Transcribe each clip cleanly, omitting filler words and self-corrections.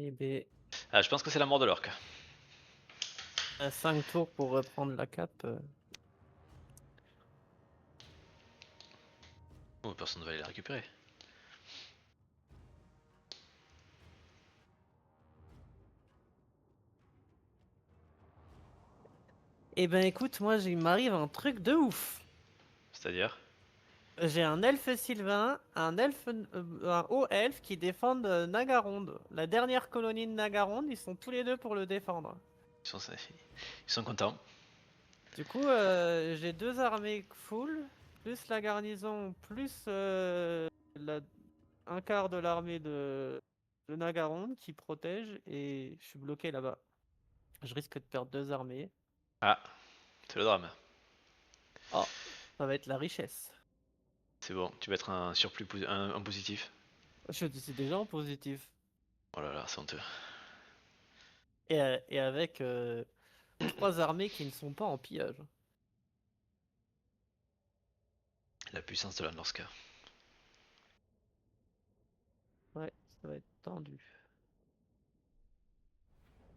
Et ben, Ah, je pense que c'est la mort de l'orque. à 5 tours pour reprendre la cape. Oh, personne ne va aller la récupérer. Et ben écoute, moi il m'arrive un truc de ouf. C'est-à-dire? J'ai un elfe sylvain, un haut elfe qui défendent Nagaronde. La dernière colonie de Nagaronde, ils sont tous les deux pour le défendre. Ils sont contents. Du coup, j'ai deux armées full, plus la garnison, plus un quart de l'armée de Nagaronde qui protège, et je suis bloqué là-bas. Je risque de perdre deux armées. Ah, c'est le drame. Oh, ça va être la richesse. C'est bon, tu vas être un surplus, un positif. Je suis déjà en positif. Oh là là, c'est honteux. Et avec trois armées qui ne sont pas en pillage. La puissance de la Norska. Ouais, ça va être tendu.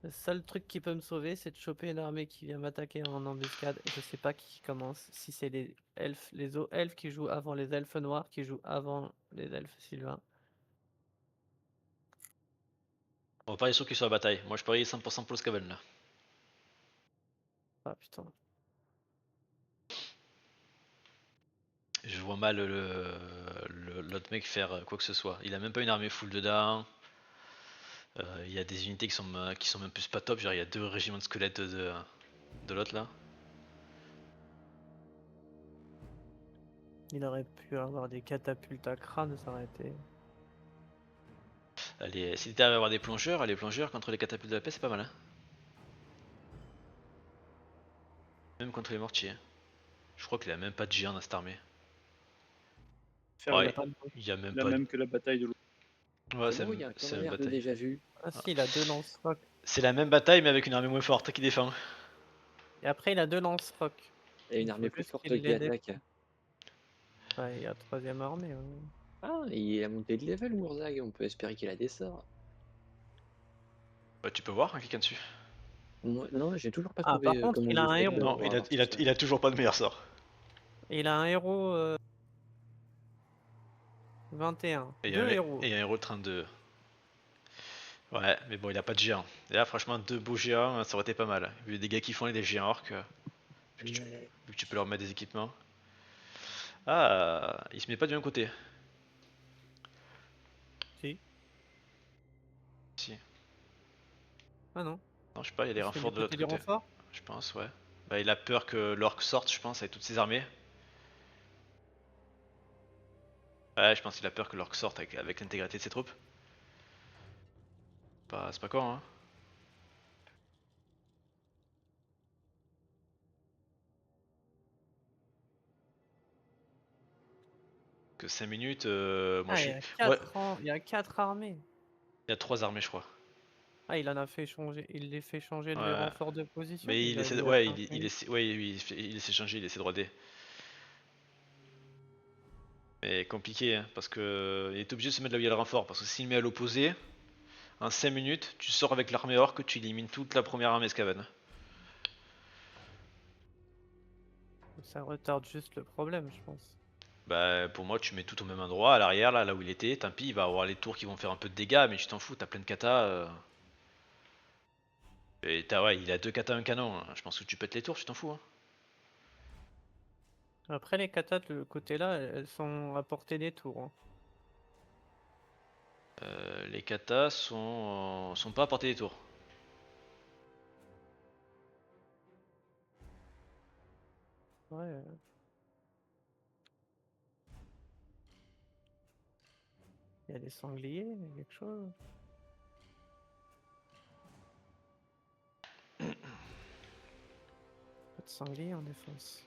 Le seul truc qui peut me sauver, c'est de choper une armée qui vient m'attaquer en embuscade. Et je sais pas qui commence. Si c'est les elfes, les eaux elfes qui jouent avant les elfes noirs, qui jouent avant les elfes sylvains. On va parier sur qui sur la bataille. Moi je parie 100% pour le Skaven là. Ah putain. Je vois mal l'autre mec faire quoi que ce soit. Il a même pas une armée full dedans. Il y a des unités qui sont même plus pas top. Genre il y a deux régiments de squelettes de l'autre là. Il aurait pu avoir des catapultes à crâne, ça aurait été. Allez, si t'arrives à avoir des plongeurs, les plongeurs contre les catapultes de la paix c'est pas mal hein. Même contre les mortiers, hein. Je crois qu'il a même pas de géant dans cette armée. Faire Il a Ouais, pas de... il y a même la pas de... même que la bataille de l'eau. Ouais, Comment il y a un c'est la même corollaire de bataille. déjà vu? Ah si, il a deux lance-rocs. C'est la même bataille mais avec une armée moins forte qui défend. Et après, il a deux lance-rocs. Et une Il faut armée plus juste forte qu'il qui les attaque. défende. Ouais, il y a troisième armée. Ouais. Ah, il a monté de level, Murzag, on peut espérer qu'il a des sorts. Bah tu peux voir en cliquant dessus. Moi, non, j'ai toujours pas Ah, par trouvé contre, comment il a vous un faites héros. Non, pour avoir tout ça. il a toujours pas de meilleur sort. Il a un héros 21. Et, Deux héros. et un héros 32. Ouais, mais bon, il a pas de géant. Et là, franchement, deux beaux géants, ça aurait été pas mal. Vu les dégâts qu'ils font, les géants orques, vu que tu peux leur mettre des équipements. Ah, il se met pas du même côté. Si. Si. Ah non. Non, je sais pas, il y a des Il se met renforts du de l'autre côté du côté. renfort. Je pense, ouais. Bah, il a peur que l'orque sorte, je pense, avec toutes ses armées. Ouais, je pense qu'il a peur que l'orque sorte avec l'intégralité de ses troupes. C'est pas con, hein. Que 5 minutes, moi Ah, je il y suis. a Ouais, il y a quatre armées. il y a 3 armées, je crois. Ah, il en a fait changer. Il les fait changer les Ouais. renforts de position. Mais Il il a essaie, mis à ouais, 5 minutes. ouais, il essaie de changer, il essaie de roder. Mais compliqué, hein, parce que il est obligé de se mettre là où il y a le renfort. Parce que s'il met à l'opposé, en 5 minutes, tu sors avec l'armée orque, tu élimines toute la première armée Skaven. Ça retarde juste le problème, je pense. Bah, pour moi, tu mets tout au même endroit, à l'arrière, là où il était. Tant pis, il va avoir les tours qui vont faire un peu de dégâts, mais tu t'en fous, t'as plein de katas. Et ouais, il a deux katas, un canon, hein. Je pense que tu pètes les tours, tu t'en fous, hein. Après, les katas de le côté là, elles sont à portée des tours. Hein. Les katas sont pas à portée des tours. Ouais. Il y a des sangliers, il y a quelque chose. Pas de sangliers en défense.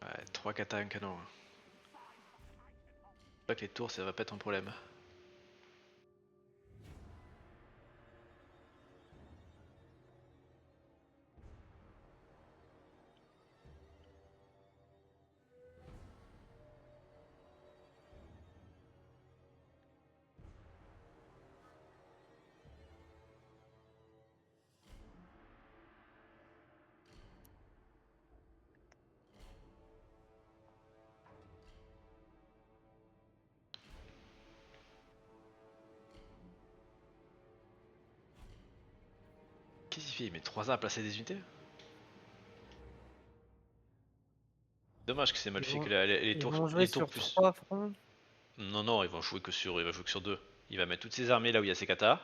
Ouais, 3 katas, un canon, hein. Pas que les tours, ça va pas être un problème. fait, il met 3 ans à placer des unités. Dommage que c'est mal Ils fait, vont, que les ils tours, vont jouer les tours sur plus. 3 fronts. Non, non, il va jouer que sur 2. Il va mettre toutes ses armées là où il y a ses katas,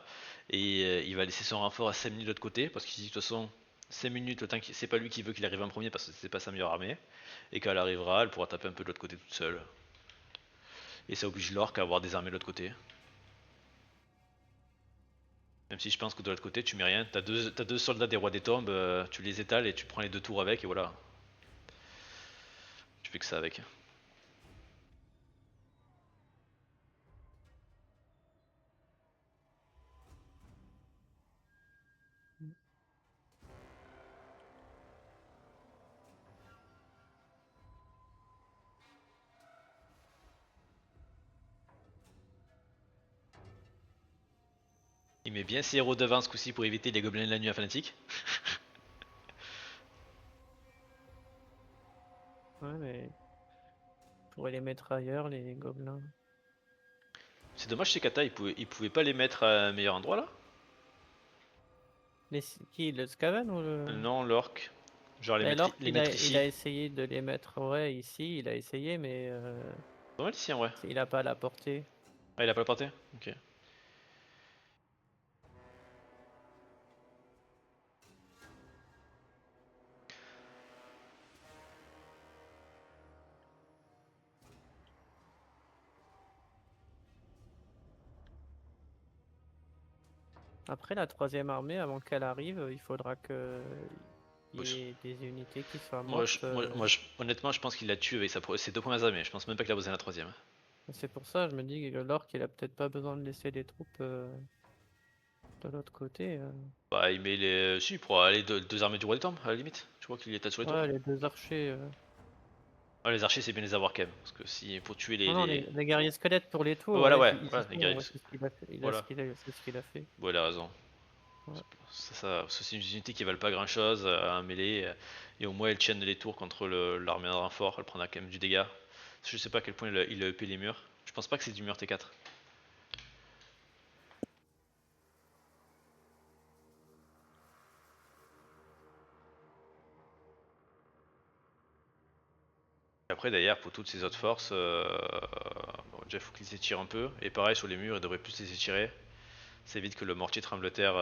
et il va laisser son renfort à 5 minutes de l'autre côté, parce qu'il dit de toute façon, 5 minutes, le temps c'est pas lui qui veut qu'il arrive en premier, parce que c'est pas sa meilleure armée, et quand elle arrivera, elle pourra taper un peu de l'autre côté toute seule. Et ça oblige l'orc à avoir des armées de l'autre côté. Même si je pense que de l'autre côté, tu mets rien, t'as deux soldats des rois des tombes, tu les étales et tu prends les 2 tours avec, et voilà. Tu fais que ça avec. Il met bien ses héros devant ce coup-ci pour éviter les gobelins de la nuit à fanatique. Ouais, mais on pourrait les mettre ailleurs, les gobelins. C'est dommage ces katas, ils pouvaient pas les mettre à un meilleur endroit là. Qui, le Skaven ou le. Non, l'orc. Genre Mais alors les qu'il mettre il ici. a essayé de les mettre, ouais, ici, il a essayé, mais Pas mal ici en vrai. il a pas la portée. Ah, il a pas la portée. Ok. Après la troisième armée, avant qu'elle arrive, il faudra que il y Pousse. ait des unités qui soient Moi, mortes. honnêtement, je pense qu'il l'a tué avec ses 2 premières armées. Je pense même pas qu'il a besoin de la troisième. C'est pour ça, je me dis que l'orc, il a peut-être pas besoin de laisser des troupes de l'autre côté. Bah, il met les. Si, il pourra aller 2 armées du roi des tombes à la limite. Tu vois qu'il est tête sur les tours. Ouais, les deux archers. Ah, les archers, c'est bien de les avoir quand même. Parce que si pour tuer Non, non, les guerriers squelettes pour les Oh, tours, voilà, ouais, ouais, ils y voilà, les sont, guerriers. ouais, c'est ce qu'il a fait. Voilà. C'est ce qu'il a fait. Bon, il a raison. Ouais. C'est une unité qui valent pas grand chose à mêler. Et au moins, elles tiennent les tours contre l'armée en renfort. Elle prendra quand même du dégât. Je sais pas à quel point il a EP les murs. Je pense pas que c'est du mur T4. Après d'ailleurs pour toutes ces autres forces, bon, déjà il faut qu'ils s'étirent un peu, et pareil sur les murs ils devraient plus les étirer, ça évite que le mortier tremblement-terre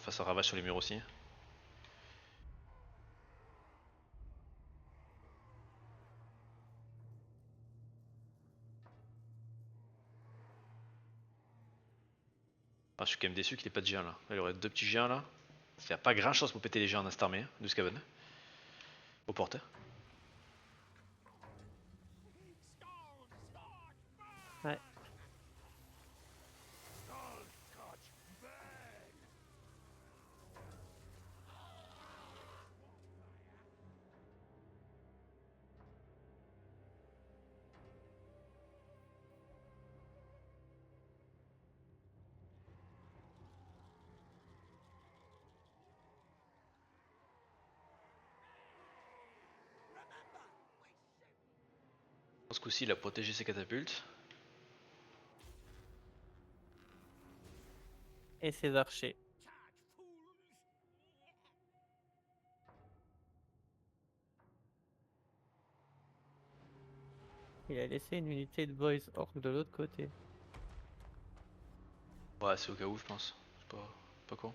fasse un ravage sur les murs aussi. Ah, je suis quand même déçu qu'il ait pas de géant là, il aurait 2 petits géants là, il n'y a pas grand chose pour péter les géants dans cette armée de Skaven, aux portes. Ouais. Ce coup-ci il a protégé ses catapultes. Et ses archers. Il a laissé une unité de boys orc de l'autre côté. Ouais c'est au cas où je pense, c'est pas con.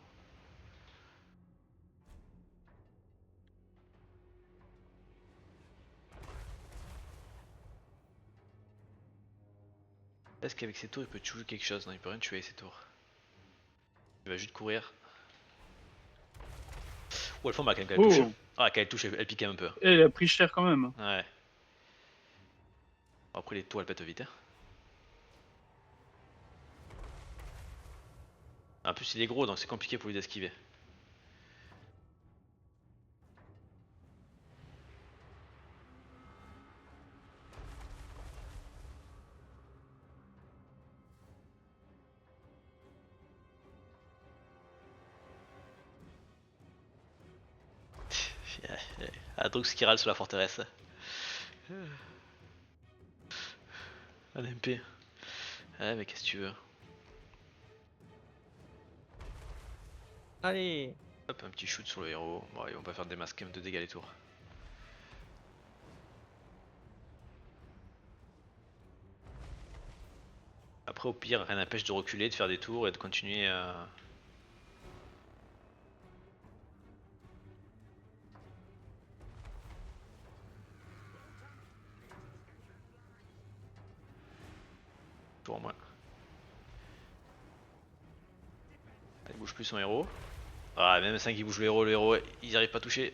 Est-ce qu'avec ses tours il peut tuer quelque chose? Non il peut rien tuer avec ses tours. Il va juste courir. Ouh elle forme quand elle touche. Oh, Ah quand elle touche elle pique un peu. elle a pris cher quand même. Ouais. Après les tours elles pètent vite. Hein. En plus il est gros donc c'est compliqué pour lui d'esquiver. Adrux qui râle sur la forteresse. Un MP. Ouais mais qu'est-ce que tu veux? Allez, Hop, un petit shoot sur le héros. Bon, allez, on va faire des masques de dégâts les tours. Après, au pire, rien n'empêche de reculer, de faire des tours et de continuer à. Tour en moins. Il bouge plus son héros. Ah, même 5 il bouge le héros ils arrivent pas à toucher.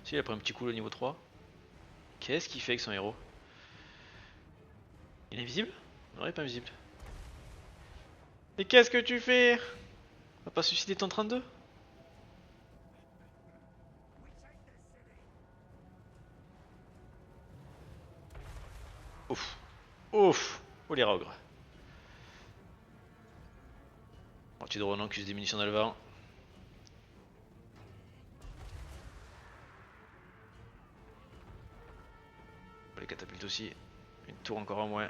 Si, il a pris un petit coup le niveau 3. Qu'est-ce qu'il fait avec son héros? Il est invisible? Non, il est pas invisible. Mais qu'est-ce que tu fais? On va pas suicider ton 32? Ouf. Ouf. Oh les rogres. Partie de Ronan qui use des munitions dans le vent. Les catapultes aussi. Une tour encore en moins.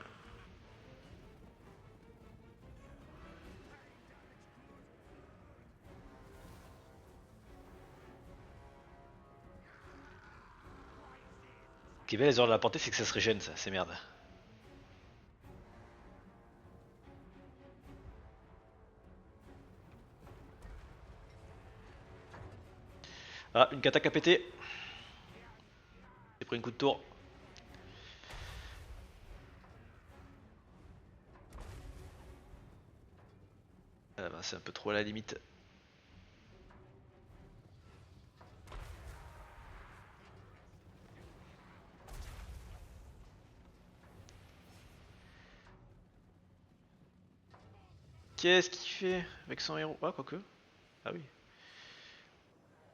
Ce qui est bien les heures de la portée, c'est que ça se régène, ça, c'est merde. Ah, une cataque à péter. J'ai pris un coup de tour. Ah bah, c'est un peu trop à la limite. Qu'est-ce qu'il fait avec son héros? Ah, quoique. Ah oui.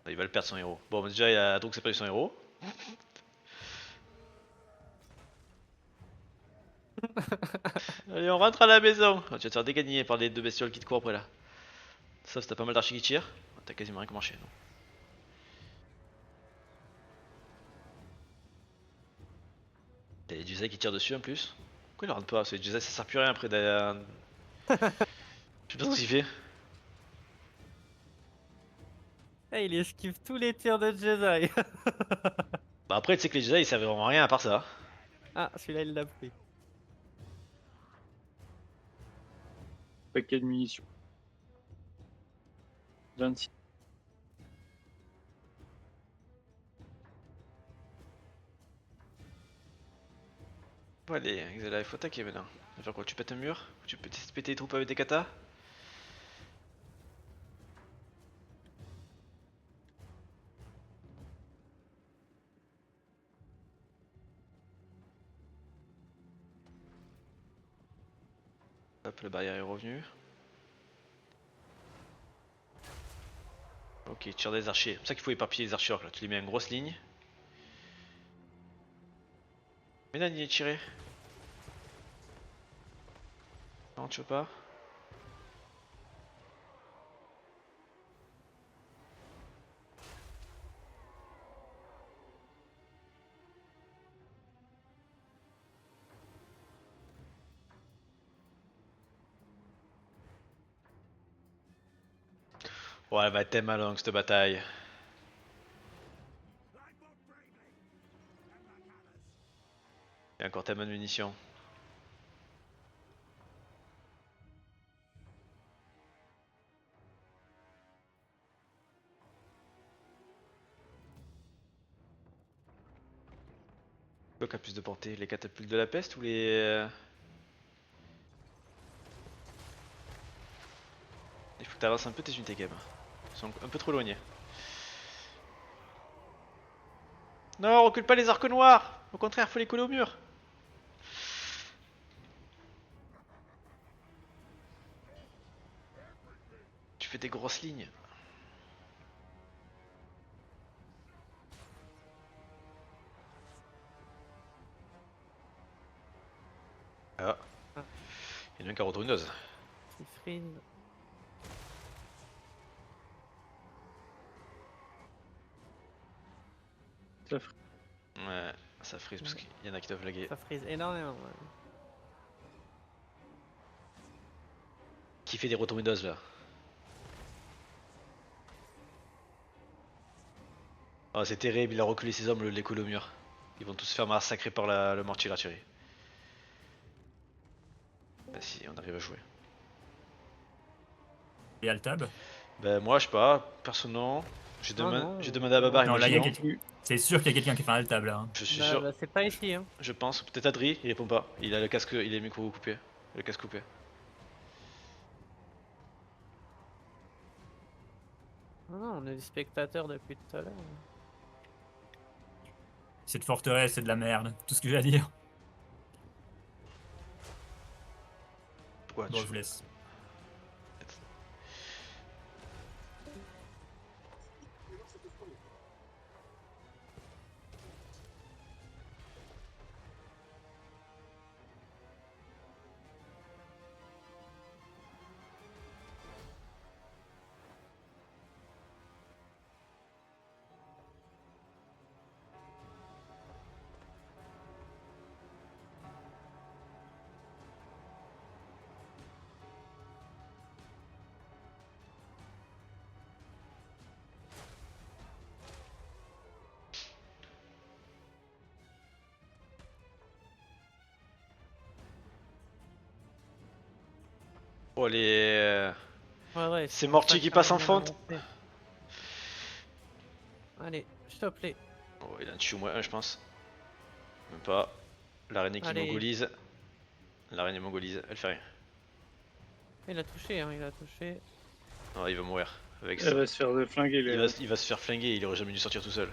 Il va le perdre son héros. Bon, bah, déjà, il a donc c'est perdu son héros. Allez, on rentre à la maison. Oh, tu vas te faire dégagner par les deux bestioles qui te courent après là. Sauf si t'as pas mal d'archis qui tirent. T'as quasiment rien commencé, non? T'as les Jedi qui tirent dessus en plus. Pourquoi il rentre pas? Parce que les Jedi ça sert plus à rien après d'aller. Je sais pas ce qu'il fait. Eh, il esquive tous les tirs de Jedi. Bah après, tu sais que les Jedi ils servent vraiment à rien à part ça. Ah, celui-là, il l'a pris. Paquet de munitions. 26. Bon, allez, Xela, il faut attaquer maintenant. Tu vas faire quoi? Tu pètes un mur? Tu peux péter les troupes avec des katas? Hop, la barrière est revenue. Ok, tire des archers. C'est pour ça qu'il faut éparpiller les archers là. Tu les mets en grosse ligne. Mais là, il est tiré. Non, tu veux pas? Ouais, elle va être tellement longue cette bataille. Il y a encore tellement de munitions. Quoi qui a plus de portée? Les catapultes de la peste ou les. Il faut que tu avances un peu tes unités quand même. Ils sont un peu trop éloignés. Non, recule pas les arcs noirs! Au contraire, faut les coller au mur! Tu fais des grosses lignes. Ah, il y en a un qui a retourné une dose. Il freeze. Ça ferait Ouais, ça frise parce qu'il y en a qui doivent laguer. Ça freeze énormément. Ouais. Qui fait des retournées d'os là? Oh, c'est terrible, il a reculé ses hommes, les coller au mur. Ils vont tous se faire massacrer par le mortier l'artillerie. Bah si, on arrive à jouer. Et Altab. Bah moi, je sais pas, personne non. J'ai Non, non, demandé à Babar, il Non, m'a là, dit il y a non. quelqu'un. C'est sûr qu'il y a quelqu'un qui fait un Altab là. Hein. Je suis Bah, sûr, bah, c'est pas ici, hein. je pense. Peut-être Adri, il répond pas. Il a le casque, il a le micro coupé. Le casque coupé. Non, non, on est des spectateurs depuis tout à l'heure. Cette forteresse, c'est de la merde. Tout ce que j'ai à dire. Ouais, Bon, je vous laisse. Oh les... Ouais, ouais, C'est ils sont Mortier qui passe en sacrément fente. bien avancés. Allez, chope-les. Oh, il a un tue au moins un, je pense. Même pas. L'araignée qui Allez. mongolise. L'araignée mongolise, elle fait rien. Il a touché, hein, il a touché. Non, il va mourir. Avec ça. Elle va se faire flinguer. Il va se faire flinguer, il aurait jamais dû sortir tout seul.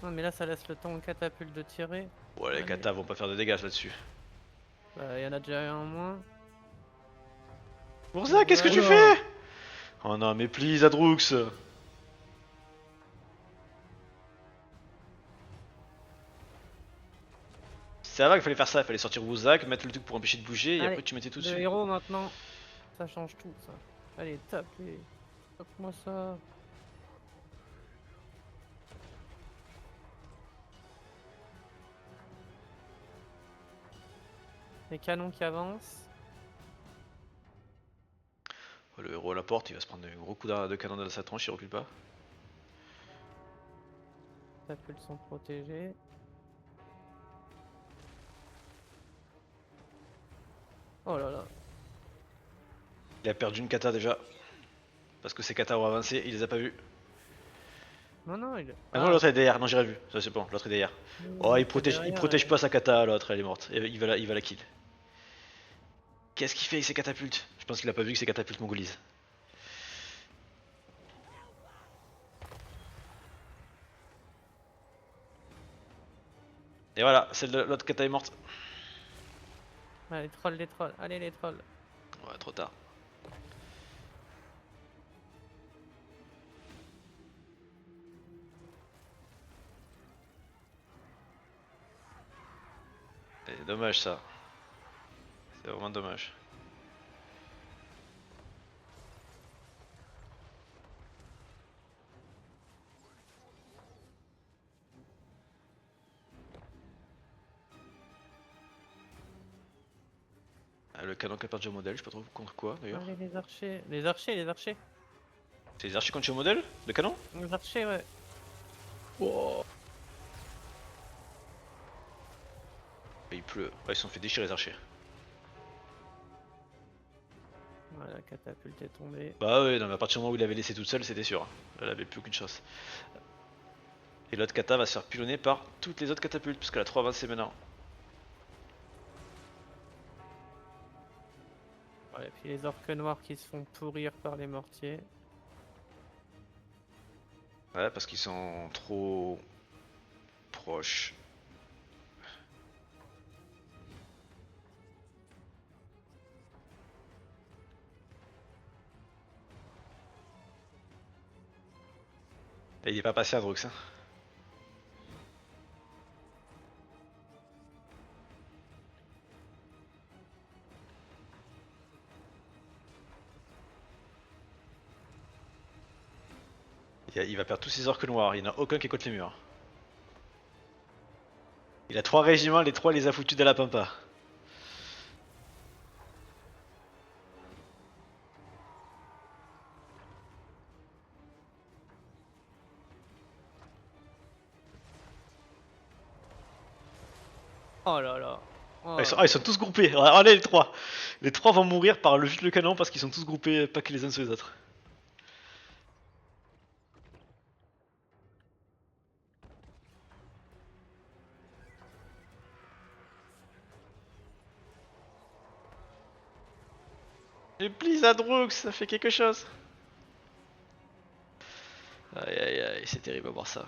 Non, mais là, ça laisse le temps aux catapultes de tirer. Ouais, les Allez. katas vont pas faire de dégâts là-dessus. Bah, il y en a déjà un en moins. Bourza, qu'est-ce que tu Oula. fais? Oh non, mais please, Adrux. C'est vrai qu'il fallait faire ça, il fallait sortir Wuzak, mettre le truc pour empêcher de bouger et Allez, après tu mettais tout Le dessus. héros maintenant, ça change tout, ça. Allez, tape-les. Tape-moi ça. Les canons qui avancent. Oh, le héros à la porte, il va se prendre un gros coup de canon dans sa tronche, il recule pas. Les catapultes sont protégés. Oh là là. Il a perdu une kata déjà. Parce que ses katas ont avancé, il les a pas vus. Non, non, il. Ah non, l'autre est derrière, non j'aurais vu, ça c'est bon, l'autre est derrière. Oh, il protège derrière, pas sa kata, l'autre, elle est morte. Il va la kill. Qu'est-ce qu'il fait avec ses catapultes? Je pense qu'il a pas vu que ses catapultes mongolisent. Et voilà, l'autre kata est morte. Ouais, les trolls, les trolls. Allez, les trolls. Ouais, trop tard. C'est dommage ça. C'est vraiment dommage. Ah, le canon qui a perdu un modèle, je sais pas trop contre quoi d'ailleurs. Allez, les archers. Les archers, les archers. C'est les archers contre un modèle de canon? Les archers, ouais. Oh. Il pleut. Ah, ils se sont fait déchirer les archers. Voilà, la catapulte est tombée. Bah ouais, non, mais à partir du moment où il avait laissé toute seule, c'était sûr. Elle avait plus aucune chance. Et l'autre kata va se faire pilonner par toutes les autres catapultes, parce qu'elle a 3 avancées maintenant. Ouais, et puis les orques noirs qui se font pourrir par les mortiers. Ouais, parce qu'ils sont trop proches. Et il est pas passé à Drux, hein. Il va perdre tous ses orques noirs, il n'y en a aucun qui est contre les murs. Il a 3 régiments, les 3 les a foutus de la pampa. Oh là là. Oh Ah, là ils sont tous groupés. Regardez les trois. Les trois vont mourir par juste le canon parce qu'ils sont tous groupés, pas que les uns sur les autres. Et Blizzardrooks, ça fait quelque chose. Aïe aïe aïe, c'est terrible à voir ça.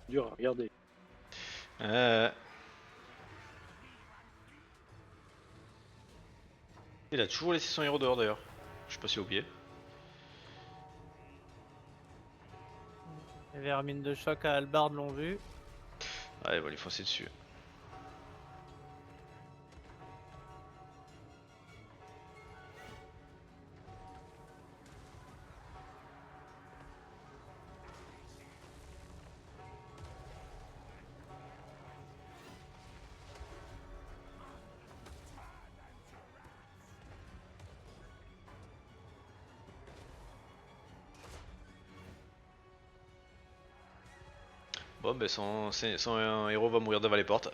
Dur à regarder. Euh... Il a toujours laissé son héros dehors d'ailleurs. Je sais pas si j'ai oublié. Les vermines de choc à Albard l'ont vu. Ouais, il va lui foncer dessus. Bon, ben son héros va mourir devant les portes.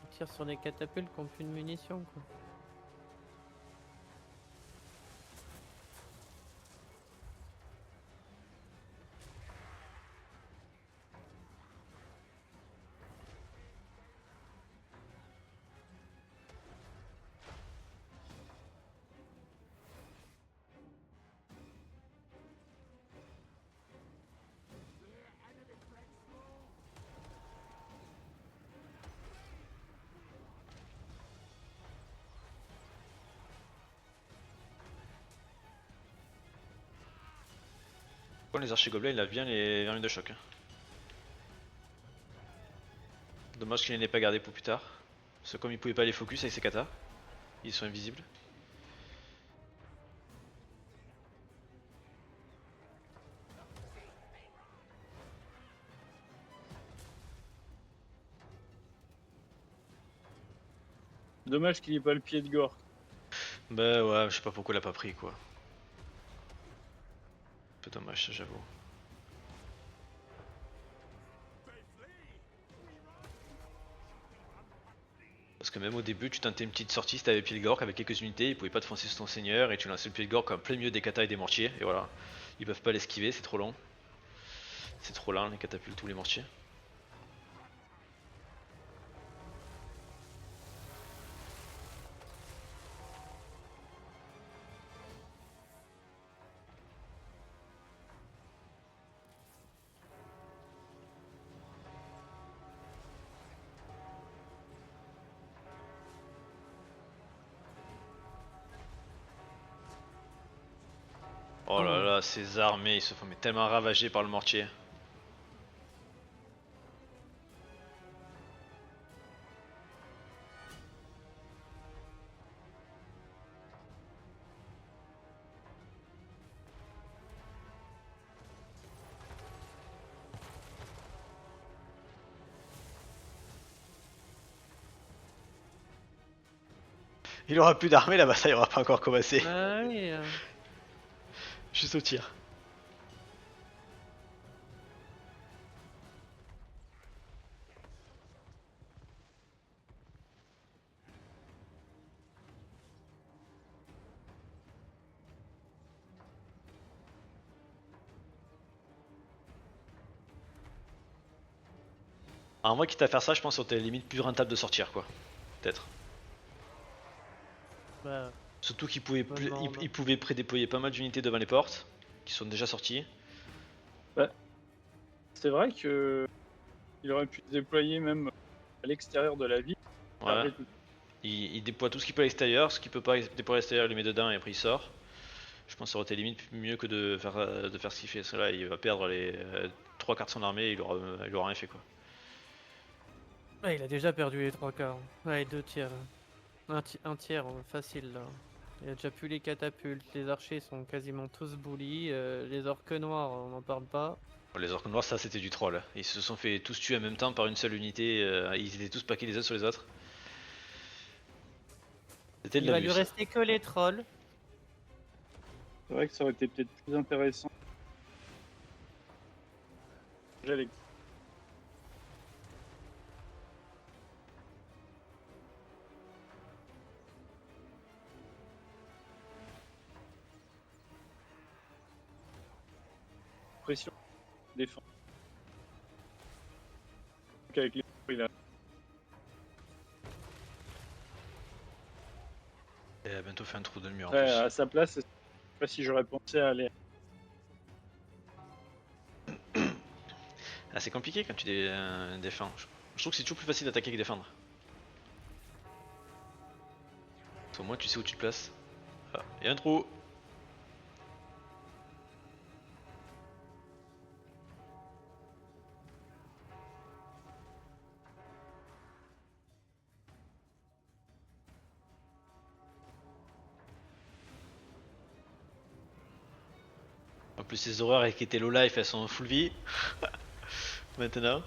On tire sur les catapultes qui ont plus de munitions quoi. Bon, les archigobelins, il a bien les vermines de choc. Hein. Dommage qu'il n'ait pas gardé pour plus tard. Parce que comme il pouvait pas les focus avec ses katas, ils sont invisibles. Dommage qu'il ait pas le pied de gore. Bah ouais, je sais pas pourquoi il a pas pris quoi. Un peu dommage ça, j'avoue. Parce que même au début, tu tentais une petite sortie si t'avais le pied de gorge avec quelques unités, ils pouvaient pas te foncer sur ton seigneur et tu lançais le pied de gorge en plein milieu des katas et des mortiers. Et voilà, ils peuvent pas l'esquiver, c'est trop long. C'est trop lent les catapultes ou les mortiers. Oh là là, ces armées, ils se font mais tellement ravager par le mortier. Il aura plus d'armée là-bas, ça il aura pas encore commencé. Ah oui. Juste au tir. En vrai, quitte à faire ça, je pense que c'était limite plus rentable de sortir, quoi. Peut-être. Bah, Surtout qu'ils pouvaient, bonne demande. ils pouvaient prédéployer pas mal d'unités devant les portes, qui sont déjà sorties. C'est vrai que il aurait pu se déployer même à l'extérieur de la ville. Ouais. Charger tout. Il déploie tout ce qu'il peut à l'extérieur, ce qu'il peut pas déployer à l'extérieur, il le met dedans et après il sort. Je pense que ça aurait été limite mieux que de faire ce qu'il fait. Parce que là, il va perdre les 3 quarts de son armée et il aura rien fait, quoi. Ouais, il a déjà perdu les 3 quarts. Ouais, 2 tiers. Un tiers facile là. Il a déjà plus les catapultes, les archers sont quasiment tous bullies, les orques noirs on n'en parle pas. Bon, les orques noirs, ça c'était du troll. Ils se sont fait tous tuer en même temps par une seule unité. Ils étaient tous paqués les uns sur les autres. C'était de Il va lui l'abus, ça. rester que les trolls. C'est vrai que ça aurait été peut-être plus intéressant. J'allais. Pression, défense. Donc avec les il a Il a bientôt fait un trou de mur en ouais, plus. à sa place, je sais pas si j'aurais pensé à aller. Ah, c'est compliqué quand tu défends. Je trouve que c'est toujours plus facile d'attaquer que défendre. Au moins tu sais où tu te places. Ah, il y a un trou. En plus ces horreurs qui étaient low life, elles sont full vie. Maintenant.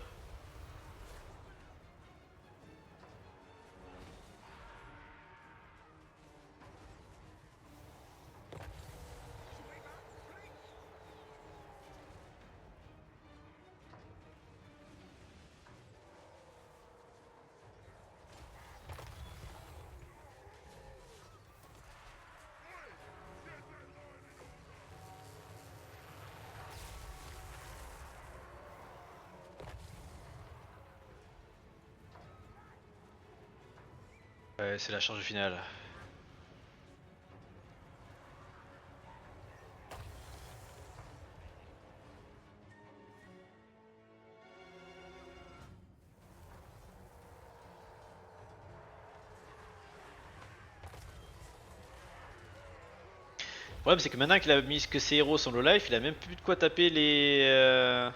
Ouais, c'est la charge finale. Le problème c'est que maintenant qu'il a mis que ses héros sont low life, il a même plus de quoi taper les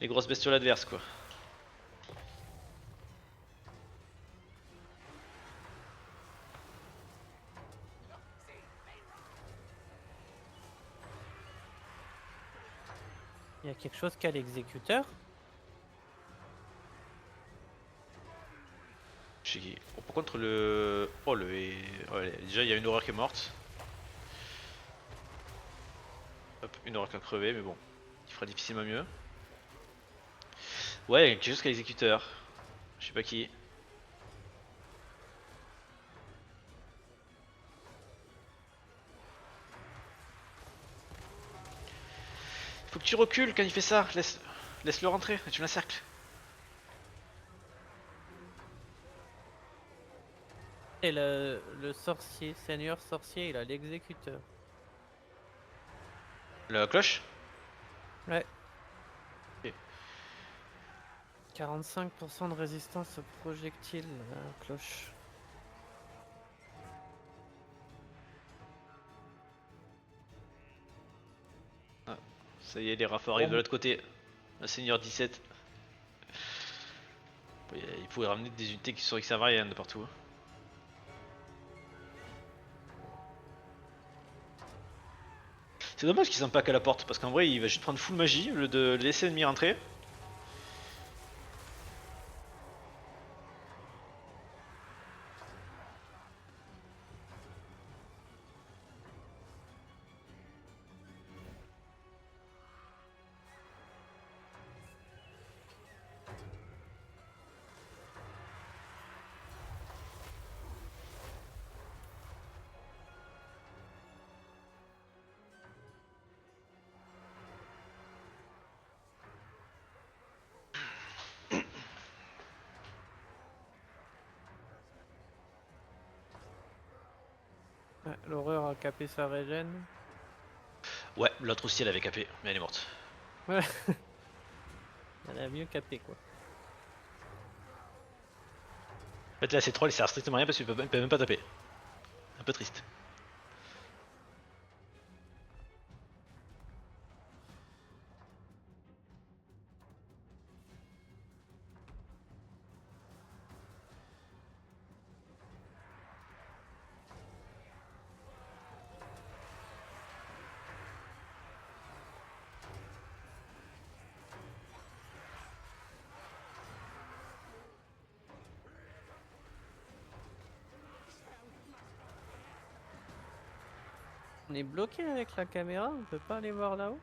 grosses bestioles adverses, quoi. Il y a quelque chose qu'a l'exécuteur. Je sais qui. Oh, par contre le... Oh le... Ouais, déjà il y a une horreur qui est morte. Hop, une horreur qui a crevé, mais bon. Il fera difficilement mieux. Ouais, il y a quelque chose qui a l'exécuteur. Je sais pas qui. Faut que tu recules quand il fait ça. Laisse-le rentrer. Tu l'encercles. Et le sorcier, seigneur sorcier, il a l'exécuteur. La cloche. Ouais. Ok. 45% de résistance aux projectiles, la cloche. Ça y est, les rafaux arrivent de l'autre côté. Un seigneur 17. Il pourrait ramener des unités qui sont servent à rien de partout. C'est dommage qu'ils s'empaquent à la porte parce qu'en vrai il va juste prendre full magie au lieu de laisser l'ennemi rentrer. Ouais, l'horreur a capé sa régène. Ouais, l'autre aussi elle avait capé, mais elle est morte. Ouais. Elle a mieux capé quoi. En fait là c'est troll, il sert à strictement rien parce qu'il peut même pas taper. Un peu triste. On est bloqué avec la caméra, on peut pas aller voir là-haut.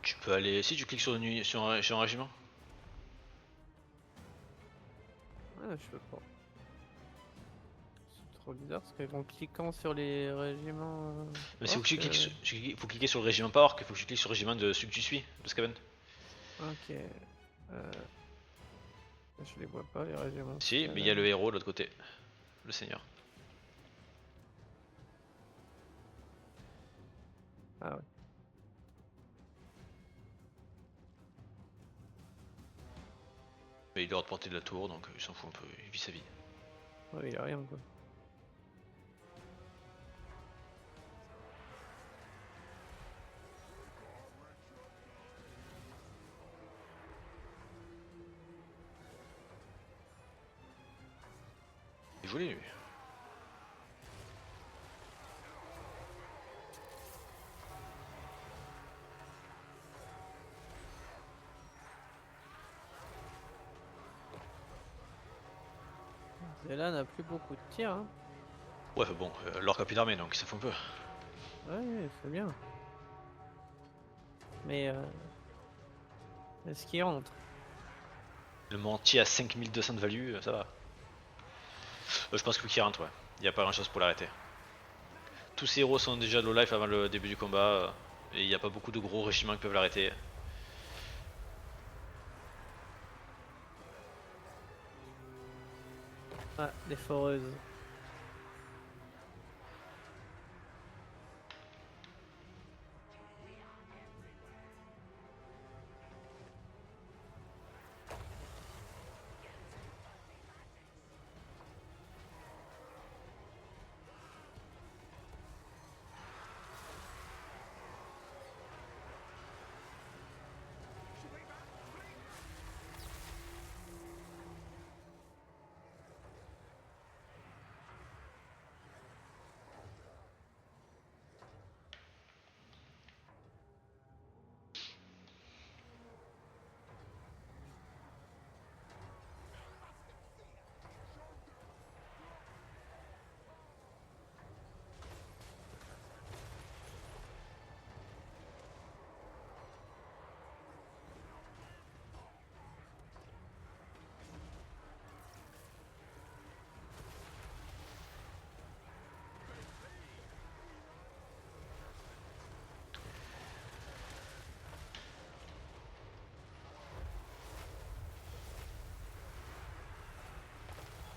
Tu peux aller. Si tu cliques sur un régiment. Ah, je peux pas. C'est trop bizarre parce qu'en cliquant sur les régiments. Mais si faut que tu cliques, orques, faut cliquer sur le régiment pas orc, il faut que tu cliques sur le régiment de celui que tu suis, de Skaven. Ok. Je les vois pas les régiments. Si, mais il y a le héros de l'autre côté. Le seigneur. Ah ouais. Mais il est hors de portée de la tour donc il s'en fout un peu, il vit sa vie. Ouais, il y a rien quoi. Il voulait lui. Zéla n'a plus beaucoup de tirs. Hein. Ouais, bon, l'orc a plus d'armée donc il s'en fout un peu. Ouais, c'est bien. Mais est-ce qu'il rentre? Le mentier à 5200 de value, ça va. Je pense que qu'il rentre, ouais. Il n'y a pas grand chose pour l'arrêter. Tous ces héros sont déjà low life avant le début du combat. Et il n'y a pas beaucoup de gros régiments qui peuvent l'arrêter. Ah, les foreuses.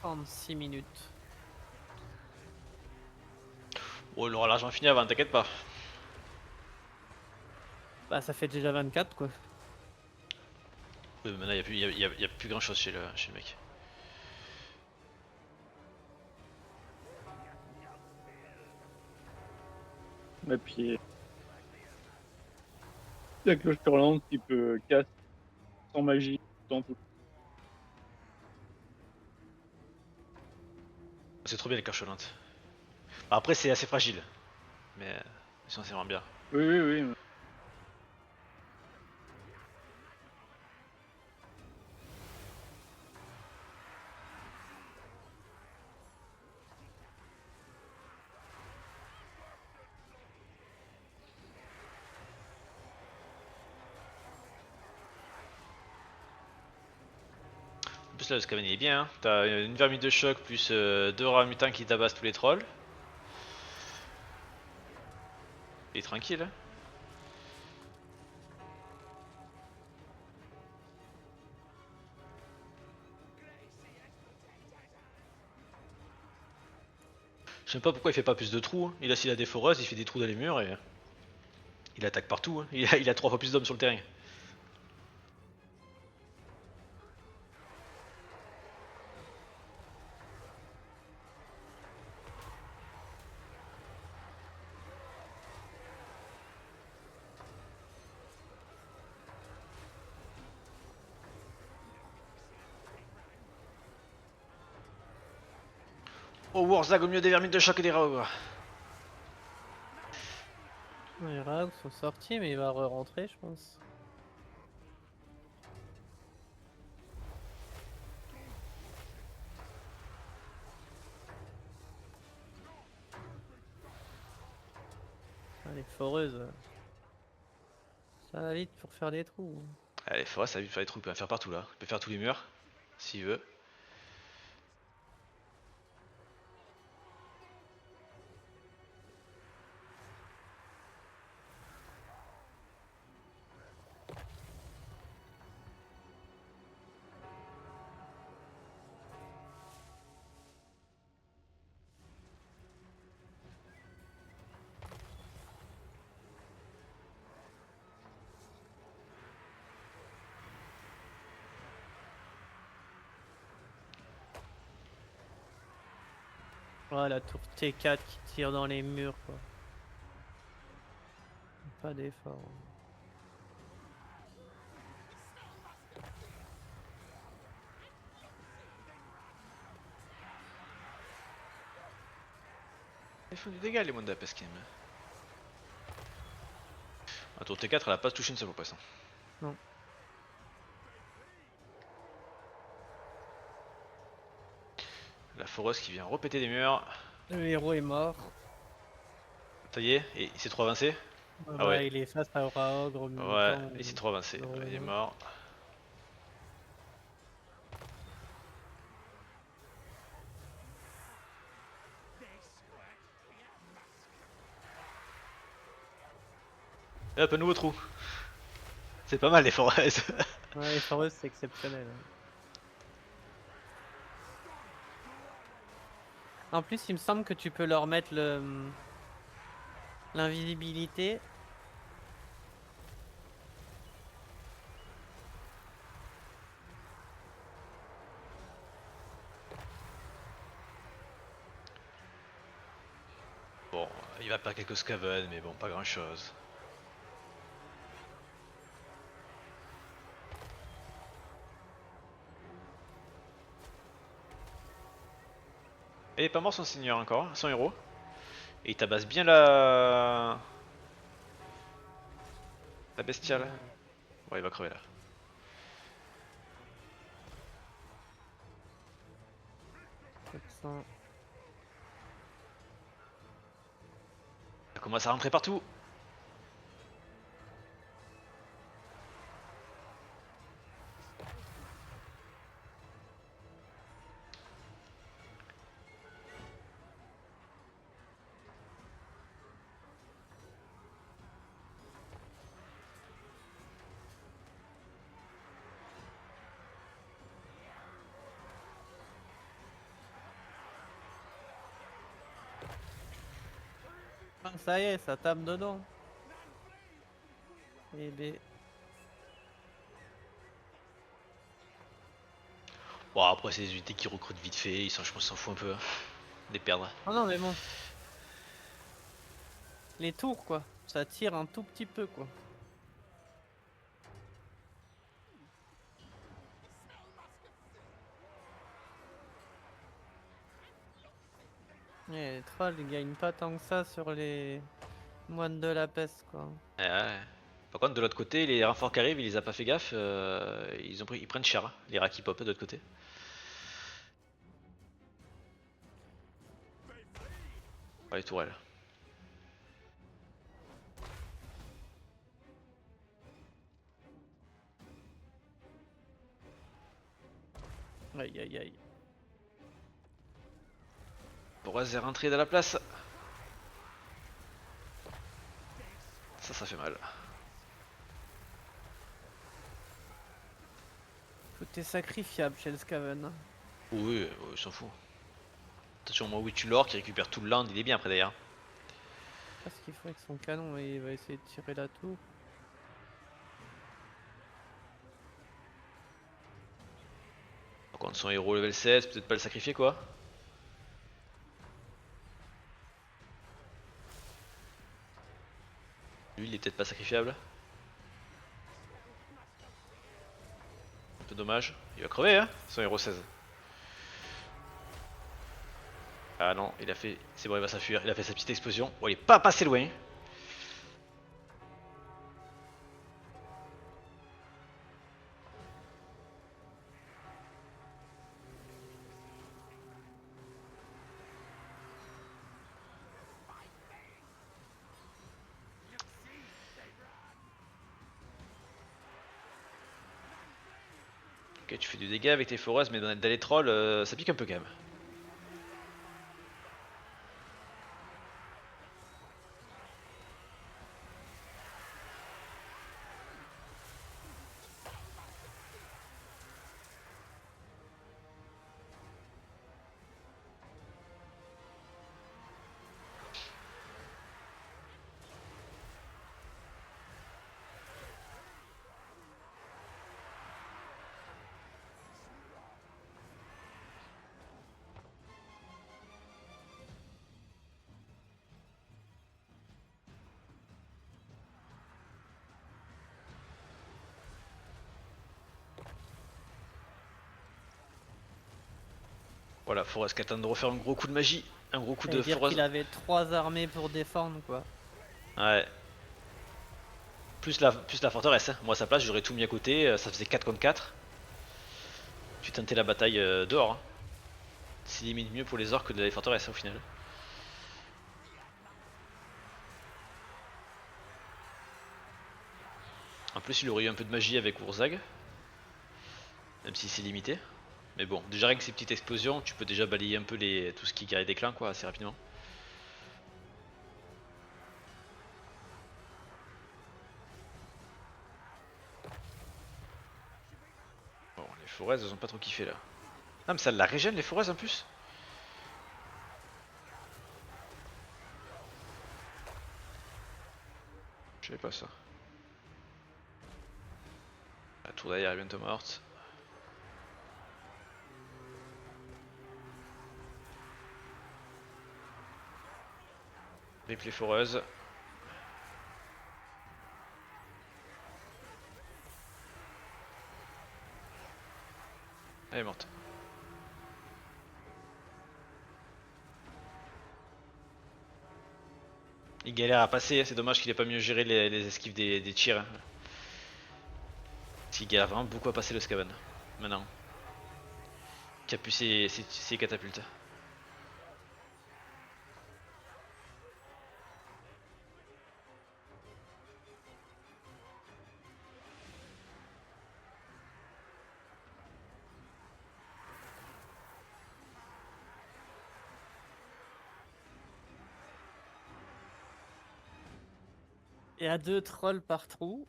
En 6 minutes. Oh, il aura l'argent fini avant, t'inquiète pas. Bah ça fait déjà 24 quoi. Maintenant, il y a plus grand chose chez le mec. Et puis, la cloche hurlante qui peut casser sans magie dans tout. C'est trop bien les cloches-volantes. Après, c'est assez fragile. Mais sinon, c'est vraiment bien. Oui, oui, oui. En plus, là, le Skaven il est bien. Hein. T'as une vermine de choc plus deux rats mutants qui tabassent tous les trolls. Il est tranquille. Hein. Je sais pas pourquoi il fait pas plus de trous. Hein. S'il a des foreuses, il fait des trous dans les murs et il attaque partout. Hein. Il a 3 fois plus d'hommes sur le terrain. Oh, Warzag au milieu des vermines de choc et des rogues. Les rags sont sortis, mais il va re-rentrer, je pense. Ah, les foreuses. Ça va vite pour faire des trous. Allez, forêt, ça va lui faire des trous. Il peut en faire partout là. Il peut faire tous les murs. S'il veut. Oh, la tour T4 qui tire dans les murs, quoi. Pas d'effort. Ils font du dégât les Monda Peskim. La tour T4 elle a pas touché une seule fois poisson. Non. La foreuse qui vient repéter des murs. Le héros est mort. Ça y est, et il s'est trop avancé. Ah Ah ouais. il est face à Raogre au milieu Ouais, temps, il s'est trop avancé. non, Ouais, il est non. mort. Et hop, un nouveau trou. C'est pas mal les foreuses. Ouais, les foreuses, c'est exceptionnel. En plus, il me semble que tu peux leur mettre l'invisibilité. Bon, il va perdre quelques scaven, mais bon, pas grand chose. Et il est pas mort son seigneur encore, son héros. Et il tabasse bien la bestiale. Ouais, il va crever là. Ça commence à rentrer partout. Ah, ça y est, ça tape dedans. Eh ben. Bon, après, c'est des unités qui recrutent vite fait. Je pense, s'en fout un peu. Hein, de les perdre. Oh non, mais bon. Les tours, quoi. Ça tire un tout petit peu, quoi. Les trolls, ils gagnent pas tant que ça sur les moines de la peste, quoi. Ouais. Par contre, de l'autre côté, les renforts qui arrivent, il les a pas fait gaffe. Ils prennent cher, hein, les rats qui pop de l'autre côté. Ouais, les tourelles. Aïe aïe aïe. Boraz est rentré dans la place. Ça fait mal. Tout est sacrifiable chez le Skaven. Oui, il s'en fout. Attention au moment où tu l'or qui récupère tout le land, il est bien après d'ailleurs. Qu'est-ce qu'il faut avec son canon et il va essayer de tirer la tour. Par contre son héros level 16, peut-être pas le sacrifier quoi. Lui il est peut-être pas sacrifiable. Un peu dommage. Il va crever hein, son héros 16. Ah non, il a fait. C'est bon, il va s'enfuir. Il a fait sa petite explosion. Bon, il est pas passé loin. Ok, tu fais du dégât avec tes foreuses, mais dans les trolls, ça pique un peu quand même. Voilà, Forest qui attend de refaire un gros coup de magie. Un gros coup de dire Forest. qu'il avait 3 armées pour défendre quoi. Ouais. Plus la forteresse. Hein. Moi à sa place, j'aurais tout mis à côté. Ça faisait 4 contre 4. Tu tentais la bataille dehors. Hein. C'est limite mieux pour les orques que de la forteresse hein, au final. En plus, il aurait eu un peu de magie avec Urzag. Même si c'est limité. Mais bon, déjà rien que ces petites explosions, tu peux déjà balayer un peu tout ce qui est guerrier des clans quoi, assez rapidement. Bon, les forêts, elles ont pas trop kiffé là. Ah, mais ça la régène les forêts en plus. Je savais pas ça. La tour d'ailleurs est bientôt morte. Rip les foreuses. Elle est morte. Il galère à passer, c'est dommage qu'il ait pas mieux géré les esquives des tirs. Hein. Il galère vraiment beaucoup à passer le Skaven. Maintenant. Qui a pu ses catapultes. Il y a 2 trolls par trou.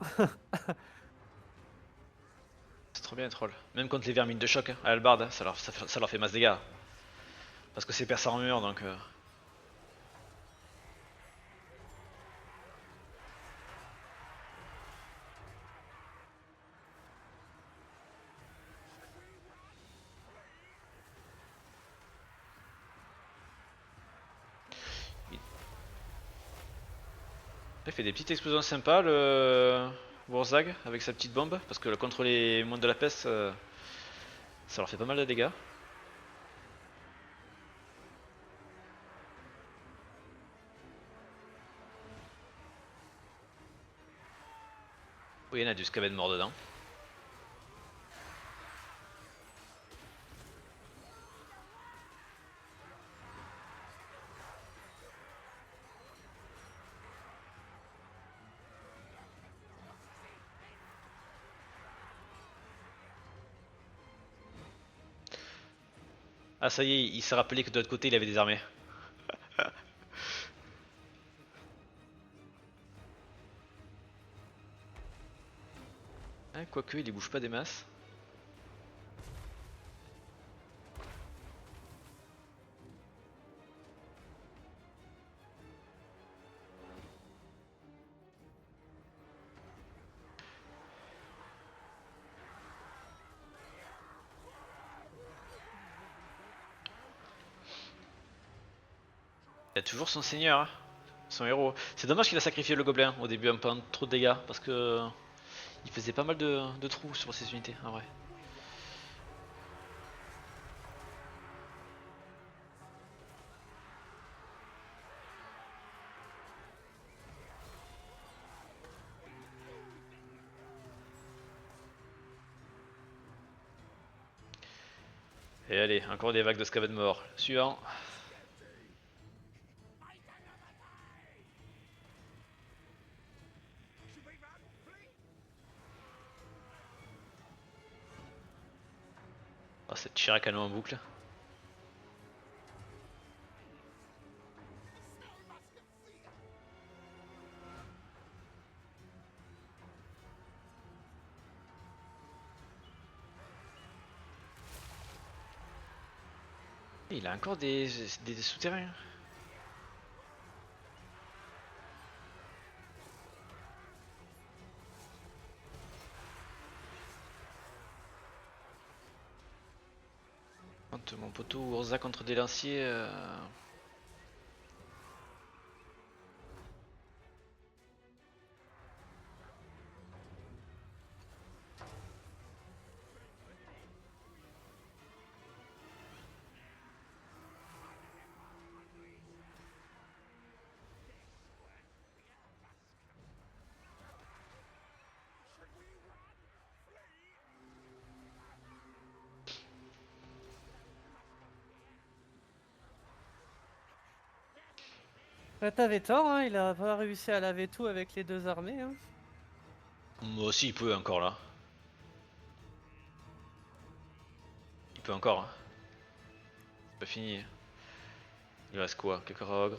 C'est trop bien les trolls. Même contre les vermines de choc, hein, à Albarde, hein, ça leur fait masse dégâts. Parce que c'est perce armure donc. Il fait des petites explosions sympas le Wurzag avec sa petite bombe. Parce que contre les moines de la peste, ça leur fait pas mal de dégâts. Oui, il y en a du Skaven mort dedans. Ah ça y est, il s'est rappelé que de l'autre côté il avait des armées. Ah, quoique il bouge pas des masses. Il a toujours son seigneur, hein, son héros. C'est dommage qu'il a sacrifié le gobelin au début, un peu trop de dégâts, parce que il faisait pas mal de trous sur ses unités, en vrai. Et allez, encore des vagues de Skaven mort. Suivant. Oh, cette tir à canon en boucle. Il a encore des souterrains. Quand mon poteau Urza contre des lanciers. Bah, t'avais tort, hein, il a pas réussi à laver tout avec les 2 armées. Hein. Moi aussi, il peut encore là. Il peut encore. Hein. C'est pas fini. Il reste quoi? Quelques rogues.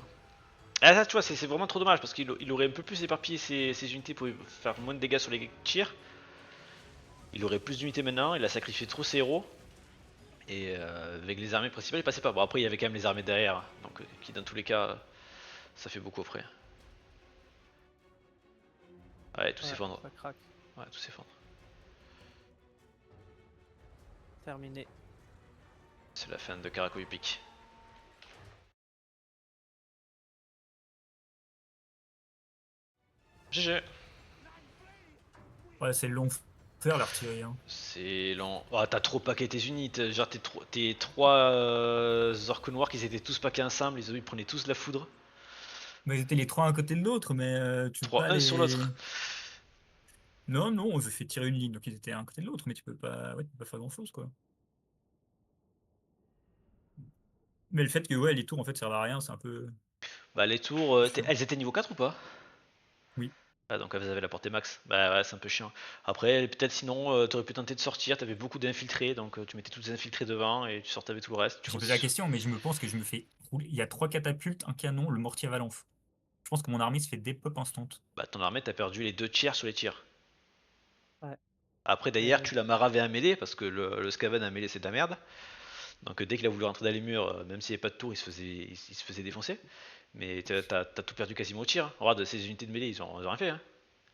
Ah, ça, tu vois, c'est vraiment trop dommage parce qu'il aurait un peu plus éparpillé ses unités pour faire moins de dégâts sur les tirs. Il aurait plus d'unités maintenant, il a sacrifié trop ses héros. Et avec les armées principales, il passait pas. Bon, après, il y avait quand même les armées derrière, donc qui dans tous les cas, ça fait beaucoup après. Ouais, tout Ouais, s'effondre. ça craque. Ouais, tout s'effondre. Terminé. C'est la fin de Caraco Epic. GG. Ouais, c'est long faire l'artillerie. Hein. C'est lent. Oh, t'as trop paqué tes unités. Genre, tes 3 orques noirs qui étaient tous paqués ensemble, ils prenaient tous la foudre. Mais ils étaient les trois à côté de l'autre, mais tu peux 3 pas un sur les. l'autre. Non, non, on s'est fait tirer une ligne, donc ils étaient un côté de l'autre, mais tu peux pas, ouais, tu peux pas faire grand chose, quoi. Mais le fait que ouais, les tours en fait servent à rien, c'est un peu. Bah, les tours, Chiant. elles étaient niveau 4 ou pas? Oui. Ah, donc elles avaient la portée max. Bah ouais, c'est un peu chiant. Après, peut-être sinon, t'aurais pu tenter de sortir, t'avais beaucoup d'infiltrés, donc tu mettais tous les infiltrés devant et tu sortais avec tout le reste. J'ai posé la question, mais je me pense que je me fais rouler. Il y a 3 catapultes, un canon, le mortier valence. Je pense que mon armée se fait dépop instant. Bah, ton armée, t'as perdu les 2 tiers sur les tirs. Ouais. Après, d'ailleurs, tu l'as maravé à mêlée, parce que le Skaven à mêlée, c'est de la merde. Donc dès qu'il a voulu rentrer dans les murs, même s'il n'y avait pas de tour, il se faisait défoncer. Mais t'as tout perdu quasiment au tir. Hein. Regarde, ces unités de mêlée, ils ont rien fait. Hein.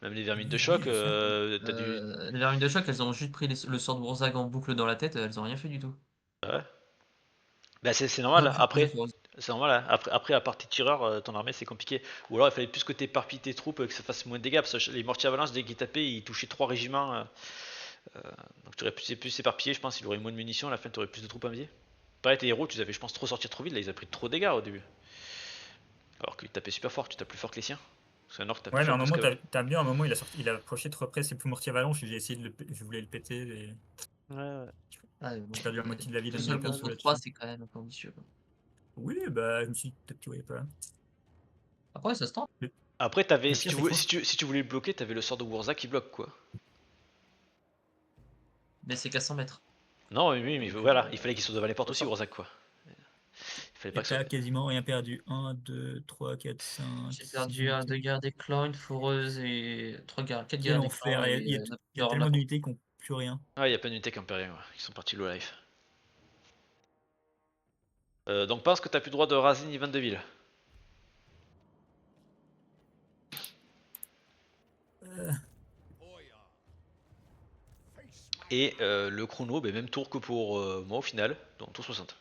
Même les vermines de Oui, choc, oui, je sais. t'as dû. Les vermines de choc, elles ont juste pris le sort de Bourzag en boucle dans la tête, elles ont rien fait du tout. Ouais. Bah c'est Non, normal. Après, faut- c'est normal. Hein. Après, à part tes tireurs, ton armée c'est compliqué. Ou alors il fallait plus que t'éparpilles tes troupes, que ça fasse moins de dégâts. Parce que les mortiers avalanche, dès qu'ils tapaient, ils touchaient 3 régiments. Donc tu aurais pu s'éparpiller, je pense. Il aurait moins de munitions. À la fin, tu aurais plus de troupes à envier. Pareil, tes héros, tu les avais, je pense, trop sortir trop vite. Là, ils ont pris trop de dégâts au début. Alors qu'ils tapaient super fort. Tu tapes plus fort que les siens. Parce qu'un orc tape plus Ouais, mais à fort un que moment, Skaven. t'as bien, à un moment, il a approché trop près, c'est plus mortier avalanche, j'ai essayé je voulais le péter, et Ouais, ouais. Ouais, bon, j'ai perdu la moitié de la vie de tout mes seul persos contre là-dessus. 3, c'est quand même un peu ambitieux, quoi. Oui, bah, je me suis dit, peut-être que tu voyais pas. Après, ça se tente, Après, Le si pire, tu c'est que voulais, je pense. si tu voulais le bloquer, t'avais le sort de Wurza qui bloque quoi. mais c'est qu'à 100 mètres. Non, oui, mais Donc, voilà, il fallait qu'il soit devant les portes aussi, ça. Wurza quoi. Il fallait pas Et que ça. t'as quasiment rien perdu. 1, 2, 3, 4, 5, J'ai 6 perdu unités. 2 guerres des clans, une foreuse et 3 guerres, 4 Quel guerres des clans enfer, et il y a tellement d'unités qui n'ont plus rien. Ah, il y a plein d'unités qui ont perdu, ouais, qui sont partis low life. Donc pense que t'as plus le droit de raser ni de ville. Euh, Et le chrono, ben, même tour que pour moi au final, donc tour 60.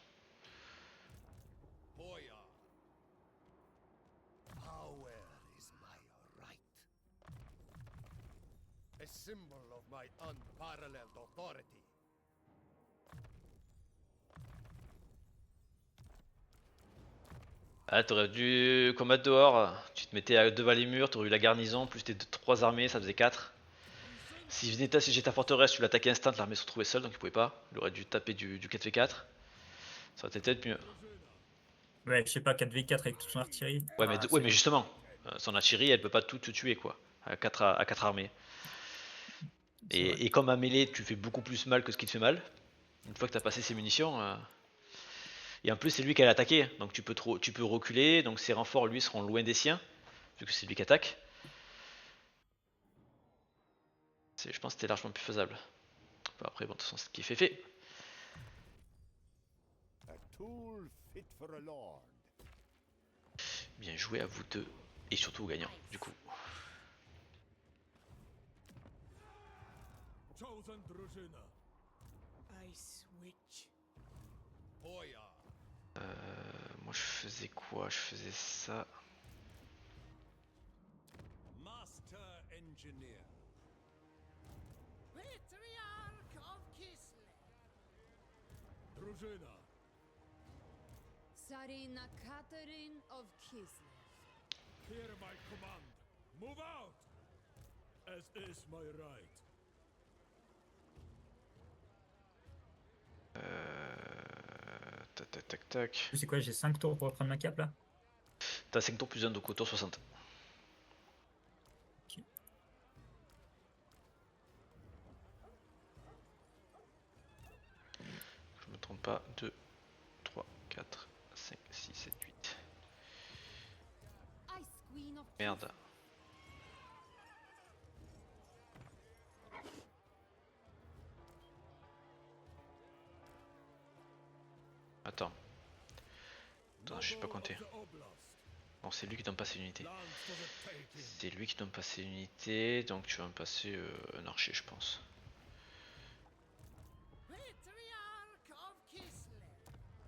symbol of my unparalleled authority. Ah, t'aurais dû combattre dehors, tu te mettais devant les murs, t'aurais eu la garnison, plus tes 3 armées, ça faisait 4. Si venait t'assiéger ta forteresse, tu l'attaquais instant, l'armée se retrouvait seule, donc il pouvait pas. Il aurait dû taper du 4v4. Ça aurait été peut-être mieux. Ouais, je sais pas, 4v4 avec toute son artillerie. Ouais, Ah, mais justement, son artillerie, elle peut pas tout te tuer, quoi. À 4 armées. c'est vrai. Et comme à mêlée, tu fais beaucoup plus mal que ce qui te fait mal. Une fois que t'as passé ses munitions. Et en plus, c'est lui qui a attaqué, donc tu peux reculer, donc ses renforts, lui, seront loin des siens, vu que c'est lui qui attaque. Je pense que c'était largement plus faisable. Après, bon, de toute façon, c'est ce qui fait fait. A tool fit for a lord. Bien joué à vous deux, et surtout aux gagnants, du coup. Chosen Druzhina. Ice Witch. Hoya. Moi, je faisais quoi? Je faisais ça. Master Engineer. Patriarch of Kislev. Druzhina. Tsarina Catherine of Kislev. Hear my command. Move out. As is my right. Tac tac tac tac. C'est quoi, j'ai 5 tours pour reprendre ma cape là? T'as 5 tours plus 1, donc autour 60. Ok. Je me trompe pas. 2, 3, 4, 5, 6, 7, 8. Ice Queen of Merde. Attends. Attends, je sais pas compter. Bon, c'est lui qui doit me passer une unité. C'est lui qui doit me passer une unité, donc tu vas me passer un archer, je pense. Patriarch of Kislev.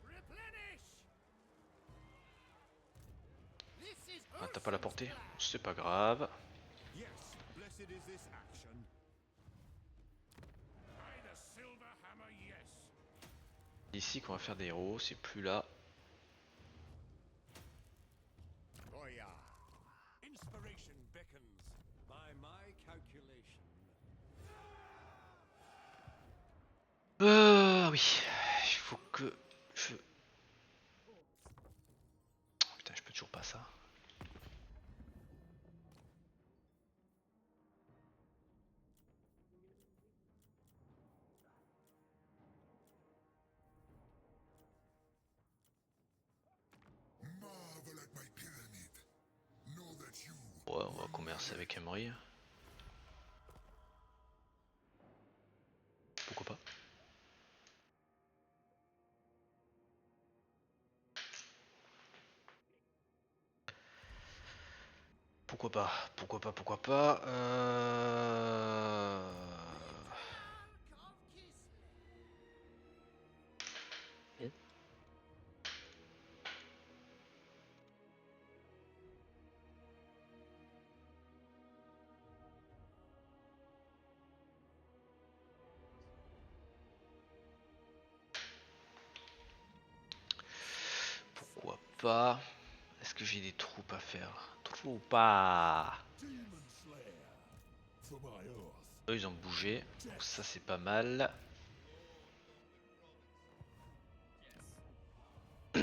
Replenish. This is Ah, t'as pas la Urson's portée? plan. C'est pas grave. Yes, blessed is this action. By the silver hammer, yes. Ici qu'on va faire des héros, c'est plus là. Goya. Inspiration beckons by my calculation. Oui. Il faut que je... Putain, je peux toujours pas ça. Ouais, on va commercer avec Emery. Pourquoi pas? Pourquoi pas? Pourquoi pas? Pourquoi pas? Patriarch of Kislev. Pourquoi pas? Est-ce que j'ai des troupes à faire? Troupes pas. Demon Slayer. For my oath. Eux ils ont bougé, donc ça c'est pas mal. the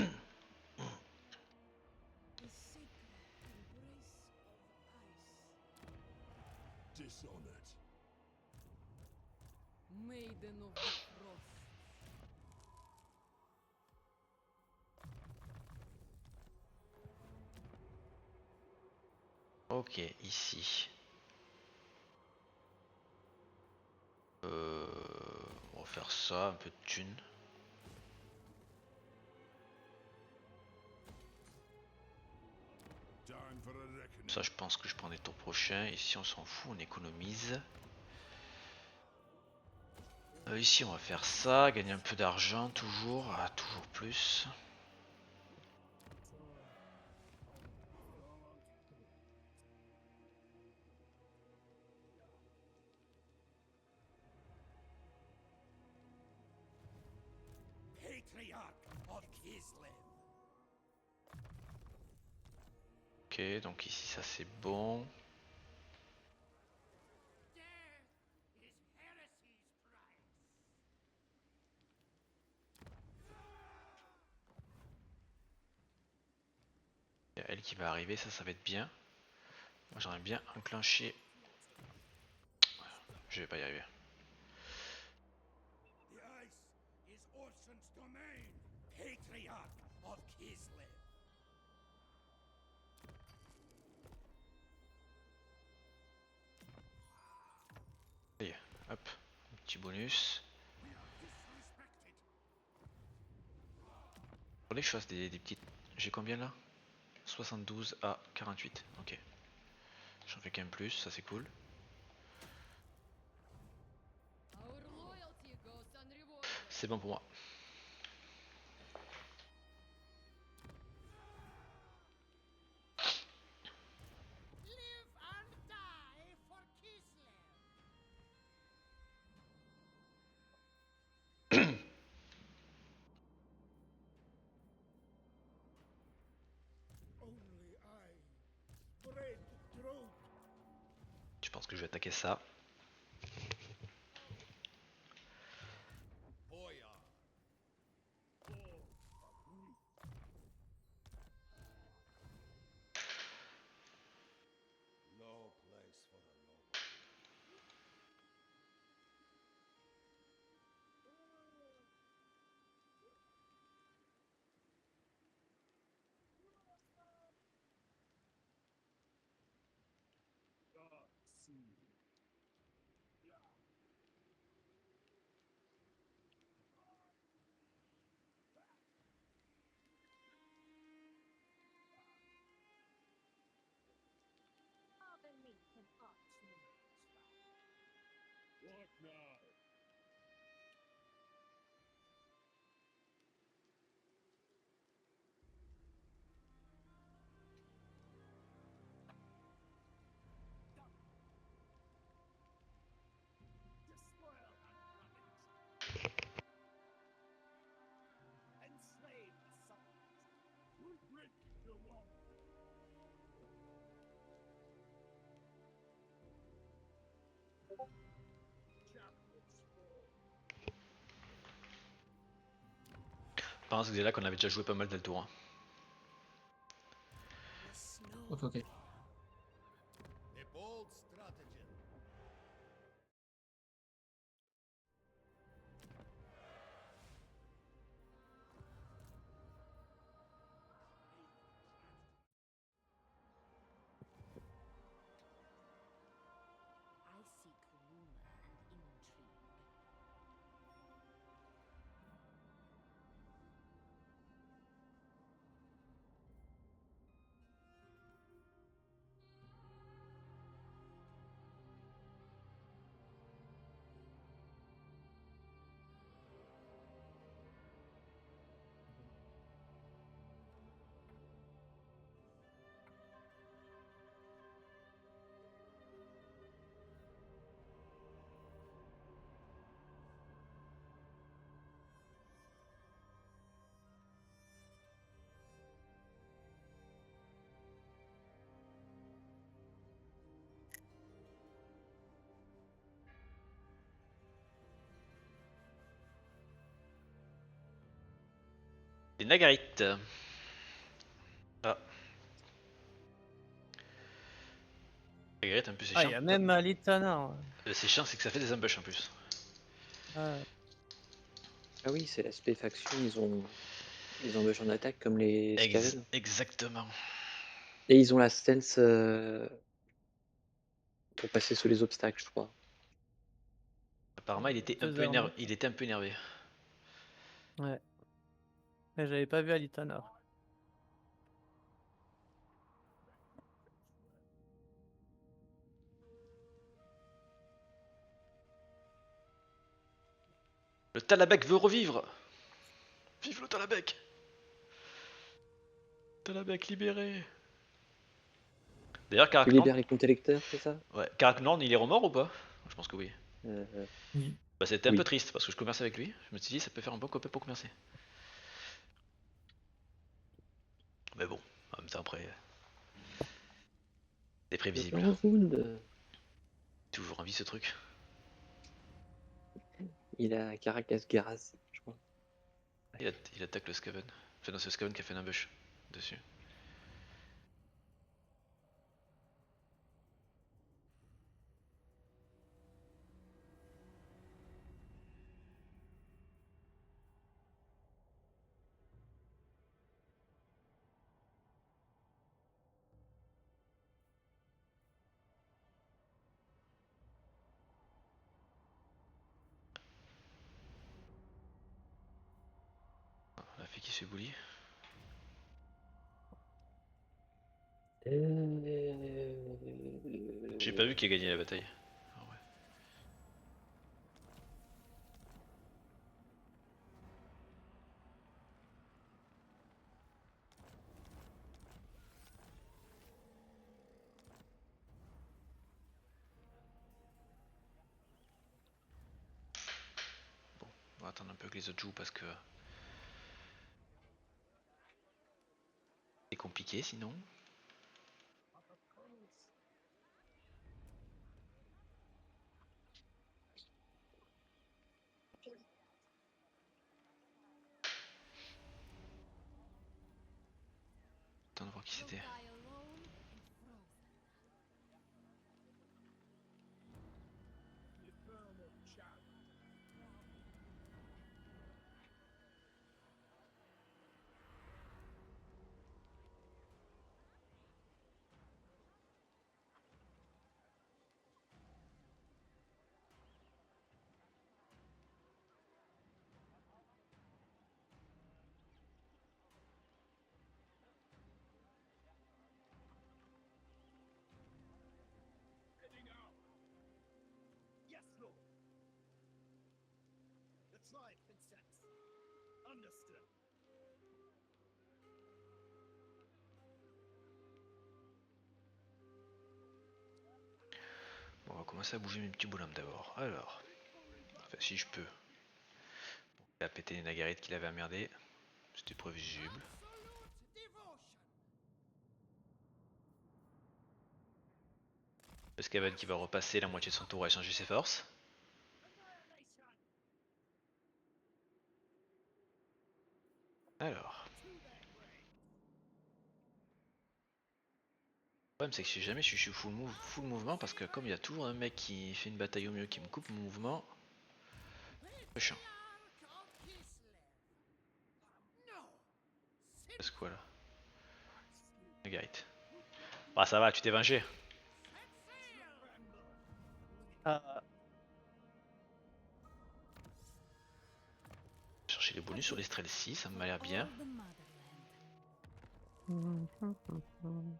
sacred embrace of ice. Dishonored. Maiden of the Frost. Ok, ici. On va faire ça, un peu de thunes. Time for a reckoning. Ça je pense que je prends des tours prochains. Ici on s'en fout, on économise. Ici on va faire ça, gagner un peu d'argent toujours, toujours plus. Ok, donc ici ça c'est bon. Il y a elle qui va arriver, ça va être bien. Moi j'aimerais bien enclencher. Je vais pas y arriver. The ice is Orson's domain, Patriarch of Kislev. Allez, hop, un petit bonus. Disrespected. Faudrait que je fasse des petites. J'ai combien là? 72 à 48. Ok. J'en fais quand même plus, ça c'est cool. Our loyalty goes unrewarded. C'est bon pour moi. Live and die for Kislev. Only I spread truth. Je pense que je vais attaquer ça. Boyar. No place for a noble. What now? Despoil and ravage. Enslave the suburbs. Who break the wall? Par contre, c'est là qu'on avait déjà joué pas mal d'Altour. Hein. Ok, ok. A bold stratagem. I seek rumor and intrigue. Des Nagarites. Ah. Nagarite en plus c'est Ah, chiant. il y a même Alitana. C'est chiant, c'est que ça fait des embûches en plus. Ah, Ah oui, c'est l'aspect faction, ils ont embauché en attaque comme les Skaven. Exactement. Et ils ont la stealth pour passer sous les obstacles, je crois. Apparemment il était un deux peu armées. énervé. Il était un peu énervé. Ouais. Mais j'avais pas vu Alitana. Le Talabek veut revivre. Vive le Talabek. Talabek libéré. D'ailleurs Tu Karaknorn, libères les comptes électeurs, c'est ça? ouais, Karaknorn il est remort ou pas? Je pense que oui. Oui. Bah c'était un Oui. peu triste parce que je commerce avec lui. Je me suis dit ça peut faire un bon copain pour commercer. Mais bon, en même temps après. prévisible. Le round. Toujours envie ce truc. Il a Caracas Garaz, je crois. Il attaque le Skaven. Enfin non, c'est le Skaven qui a fait un ambush dessus. On a fait qui se fait bully. J'ai pas vu qui a gagné la bataille. Ah ouais. Bon, on va attendre un peu que les autres jouent parce que c'est compliqué sinon. Attends de voir qui c'était. Die alone and frozen. Yes, Lord. That's right, Princess. Understood. Bon, on va commencer à bouger mes petits bonhommes d'abord. Alors, enfin si je peux. Bon, il a pété une Nagarit qu'il avait emmerdé. C'était prévisible. Absolute devotion. Le Skaven qui va repasser la moitié de son tour à échanger ses forces. Alors. Le problème c'est que si jamais je suis full mouvement parce que comme il y a toujours un mec qui fait une bataille au mieux qui me coupe mon mouvement. C'est chiant. C'est quoi là? Nagarit. Bah ça va, tu t'es vengé. Ah, Chercher les bonus sur les Strel 6, ça m'a l'air bien. All the motherland.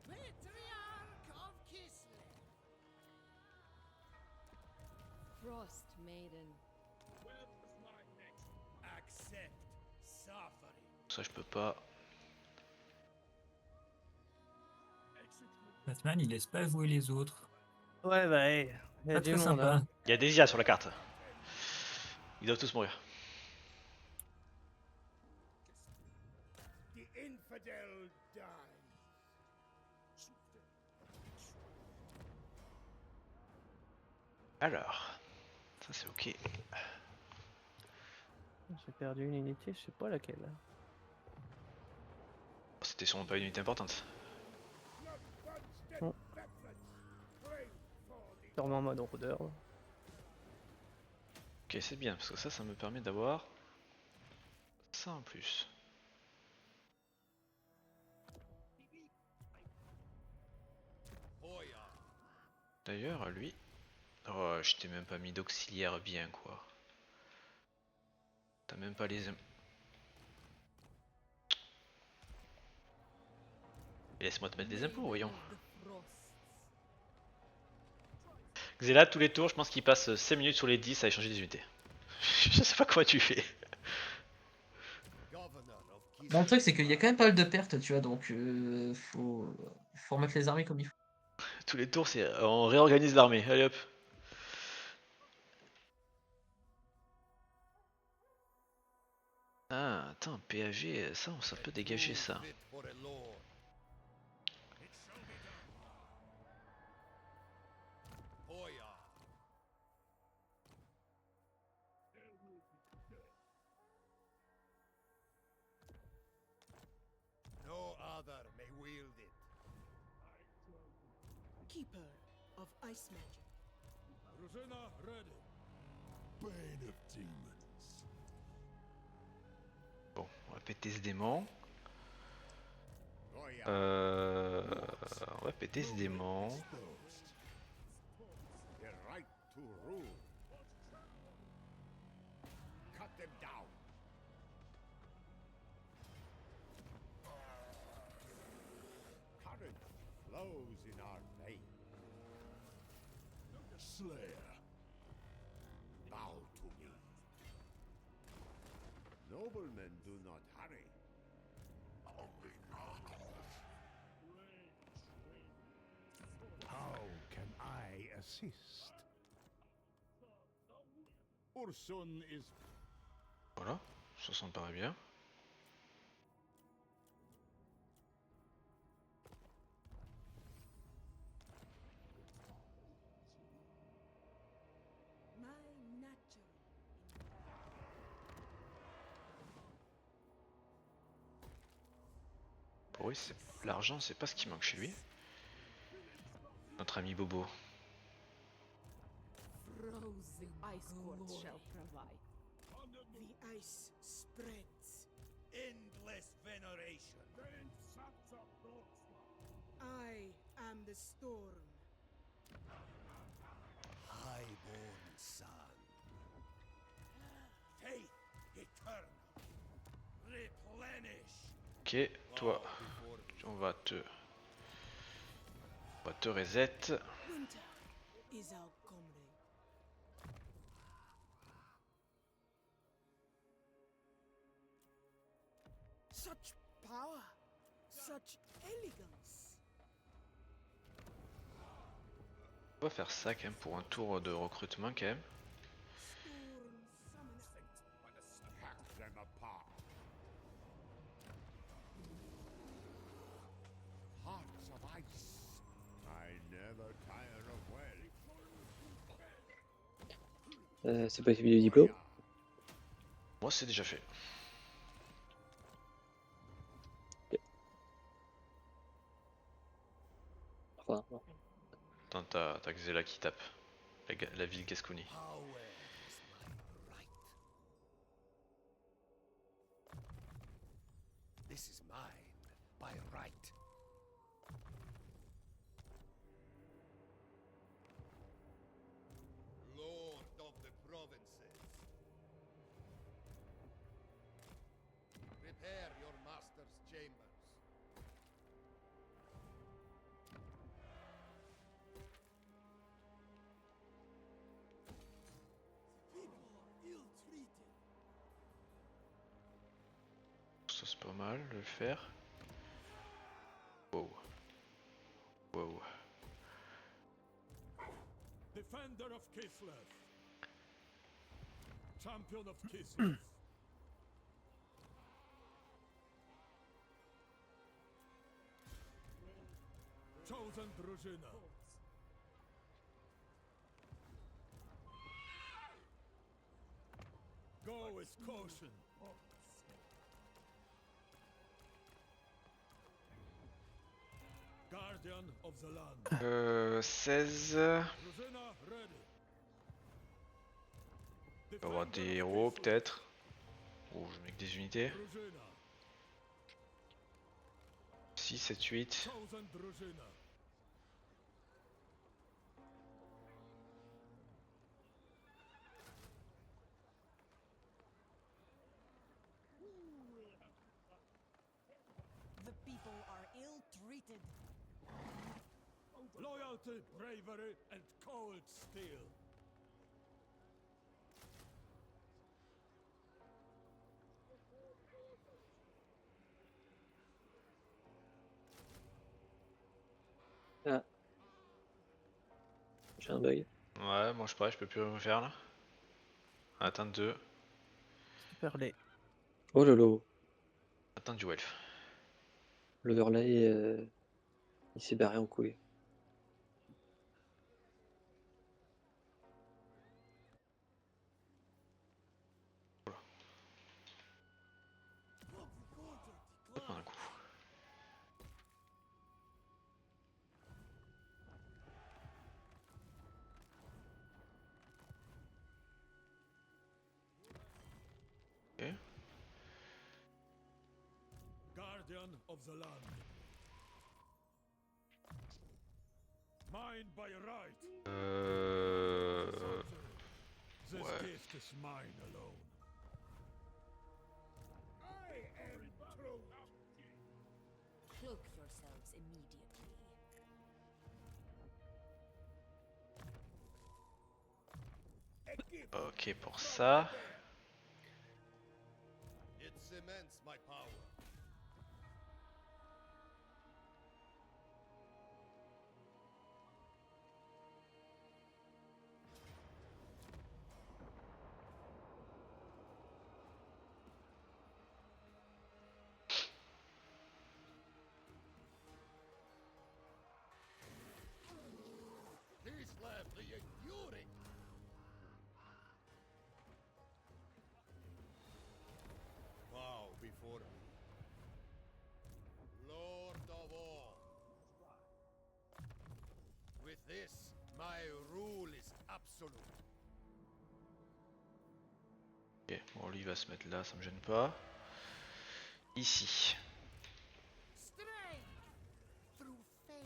Patriarch of Kislev. Frost Maiden. Where was my next? Accept suffering. Ça je peux pas. Execute. Batman, il laisse pas jouer les autres. ouais, bah, hey, y a Pas du très monde, sympa. hein. Il y a des IA sur la carte. Ils doivent tous mourir. The infidel dies. Alors. Ça c'est ok. J'ai perdu une unité, je sais pas laquelle. C'était sûrement pas une unité importante. Oh. Sûrement en mode rôdeur. Ok, c'est bien parce que ça me permet d'avoir ça en plus. D'ailleurs, lui. Oh, je t'ai même pas mis d'auxiliaire bien quoi. T'as même pas les. Laisse-moi te mettre des impôts, voyons. Xela, tous les tours, je pense qu'il passe 5 minutes sur les 10 à échanger des unités. Je sais pas comment tu fais. Bah, le truc, c'est qu'il y a quand même pas mal de pertes, tu vois, donc faut remettre les armées comme il faut. Tous les tours, c'est on réorganise l'armée. Allez hop. Ah, attends, PAG, ça peut dégager ça. Fit for a lord. Hoya. No other may wield it. Keeper of Ice Magic. Rosena ready. Bane of demons. Bon, on va péter ce démon. Hoya. On va péter ce démon. Exposed. The right to rule. Cut them down. Courage flows in our veins. Slayer. Bow to me. Noblemen do not hurry. Only knockoff. How can I assist? Ursun is Voilà, ça me paraît bien. My natural. Pour lui, l'argent, c'est pas ce qui manque chez lui. Notre ami Bobo. Frozen Ice Court glory. shall provide. The ice spreads. endless veneration. I am the storm. Highborn son. Faith eternal. Replenish. Ok, toi, on va te reset. Winter is our comrade. Such power, such elegance. On va faire ça quand même pour un tour de recrutement quand même. Storm summoner. Hack them apart. Hearts of ice. I never tire of well. C'est possible du diplôme. Moi, c'est déjà fait. Enfin, non. Attends, t'as Xela qui tape. La ville Gascony. Power is my right. This is mine by right. Lord of the provinces. Prepare your master's chambers. People are ill-treated. Ça c'est pas mal de le faire. Wow. Wow. Defender of Kislev. Champion of Kislev. Chosen Drużyna. Go with caution. Guardian of the land. 16. Drużyna ready. On va avoir Defender des of héros Kislev. peut-être. Oh, je mets que des unités. Drużyna. 6, 7, 8. Chosen Drużyna. The people are ill-treated. Loyalty, bravery, and cold steel. Ah. J'ai un bug. Ouais, moi je pareil, je peux plus rien faire là. Atteindre 2. Super laid. Oh lolo, Attends du Welf. l'overlay, il s'est barré en couille. Ça prend un coup. Ok. Guardian of the land. Mine by right. This Ouais. gift is mine alone. I am thrown. Cloak yourselves immediately. Ok pour ça. It cements my power. These left the enduring. Bow before me, Lord of all. With this, my rule is absolute. Ok, bon lui il va se mettre là, ça me gêne pas. Ici. Strength through faith.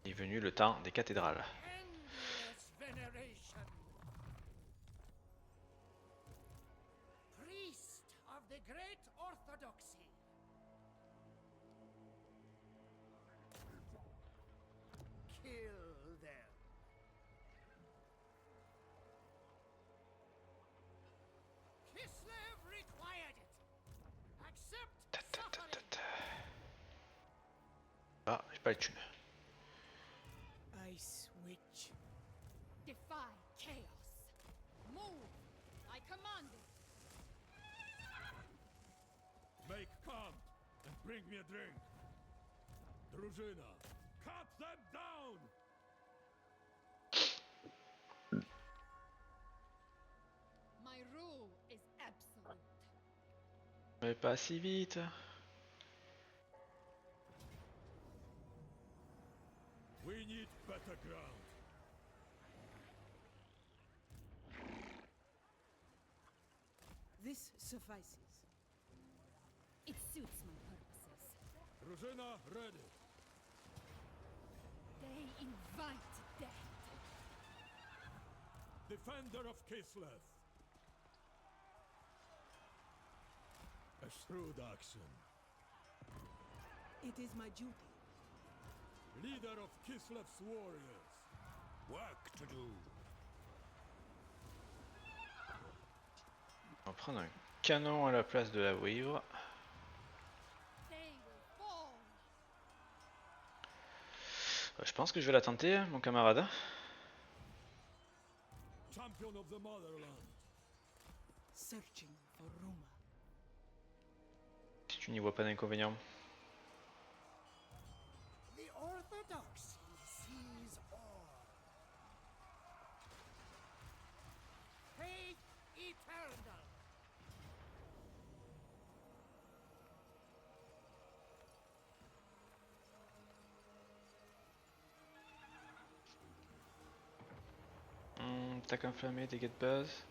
Il est venu le temps des cathédrales. Endless veneration. Priest of the great orthodoxy. Kill them. Kislev required it. Accept suffering. Ah, j'ai pas le thune. Ice Witch. Defy chaos. Move. I command it. Make camp and bring me a drink. Druzhina, cut them down! My rule is absolute. Mais pas si vite. We need better ground. This suffices. It suits my purposes. Druzhina, ready. They invite death. Defender of Kislev. A shrewd action. It is my duty. Leader of Kislev's warriors. Work to do. On va prendre un canon à la place de la vouivre. They will fall. Je pense que je vais la tenter, mon camarade. Champion of the motherland. Searching for Roma. Si tu n'y vois pas d'inconvénient. The orthodoxy sees all. Faith eternal. Attaque inflammée, dégâts de base.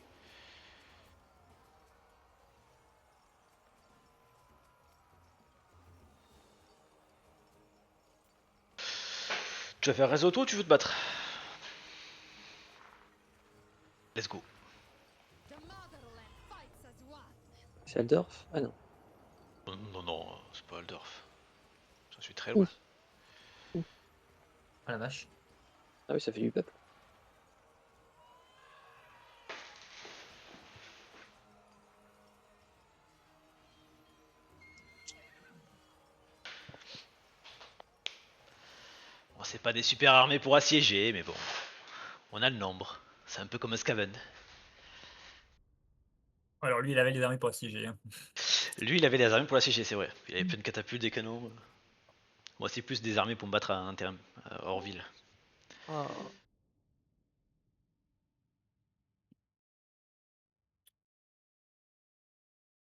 Tu vas faire réseau ou tu veux te battre? Let's go. The motherland fights as one. C'est Aldorf? Ah non. Non, non, c'est pas Aldorf. J'en suis très loin. Ah la vache. Ah oui, ça fait du peuple. c'est pas des super armées pour assiéger, mais bon. On a le nombre. C'est un peu comme un Skaven. Alors lui, il avait les armées pour assiéger. Hein. Lui, il avait les armées pour l'assiéger, c'est vrai. Il avait plein de catapultes, des canons. Moi, c'est plus des armées pour me battre à un terrain hors ville. Oh.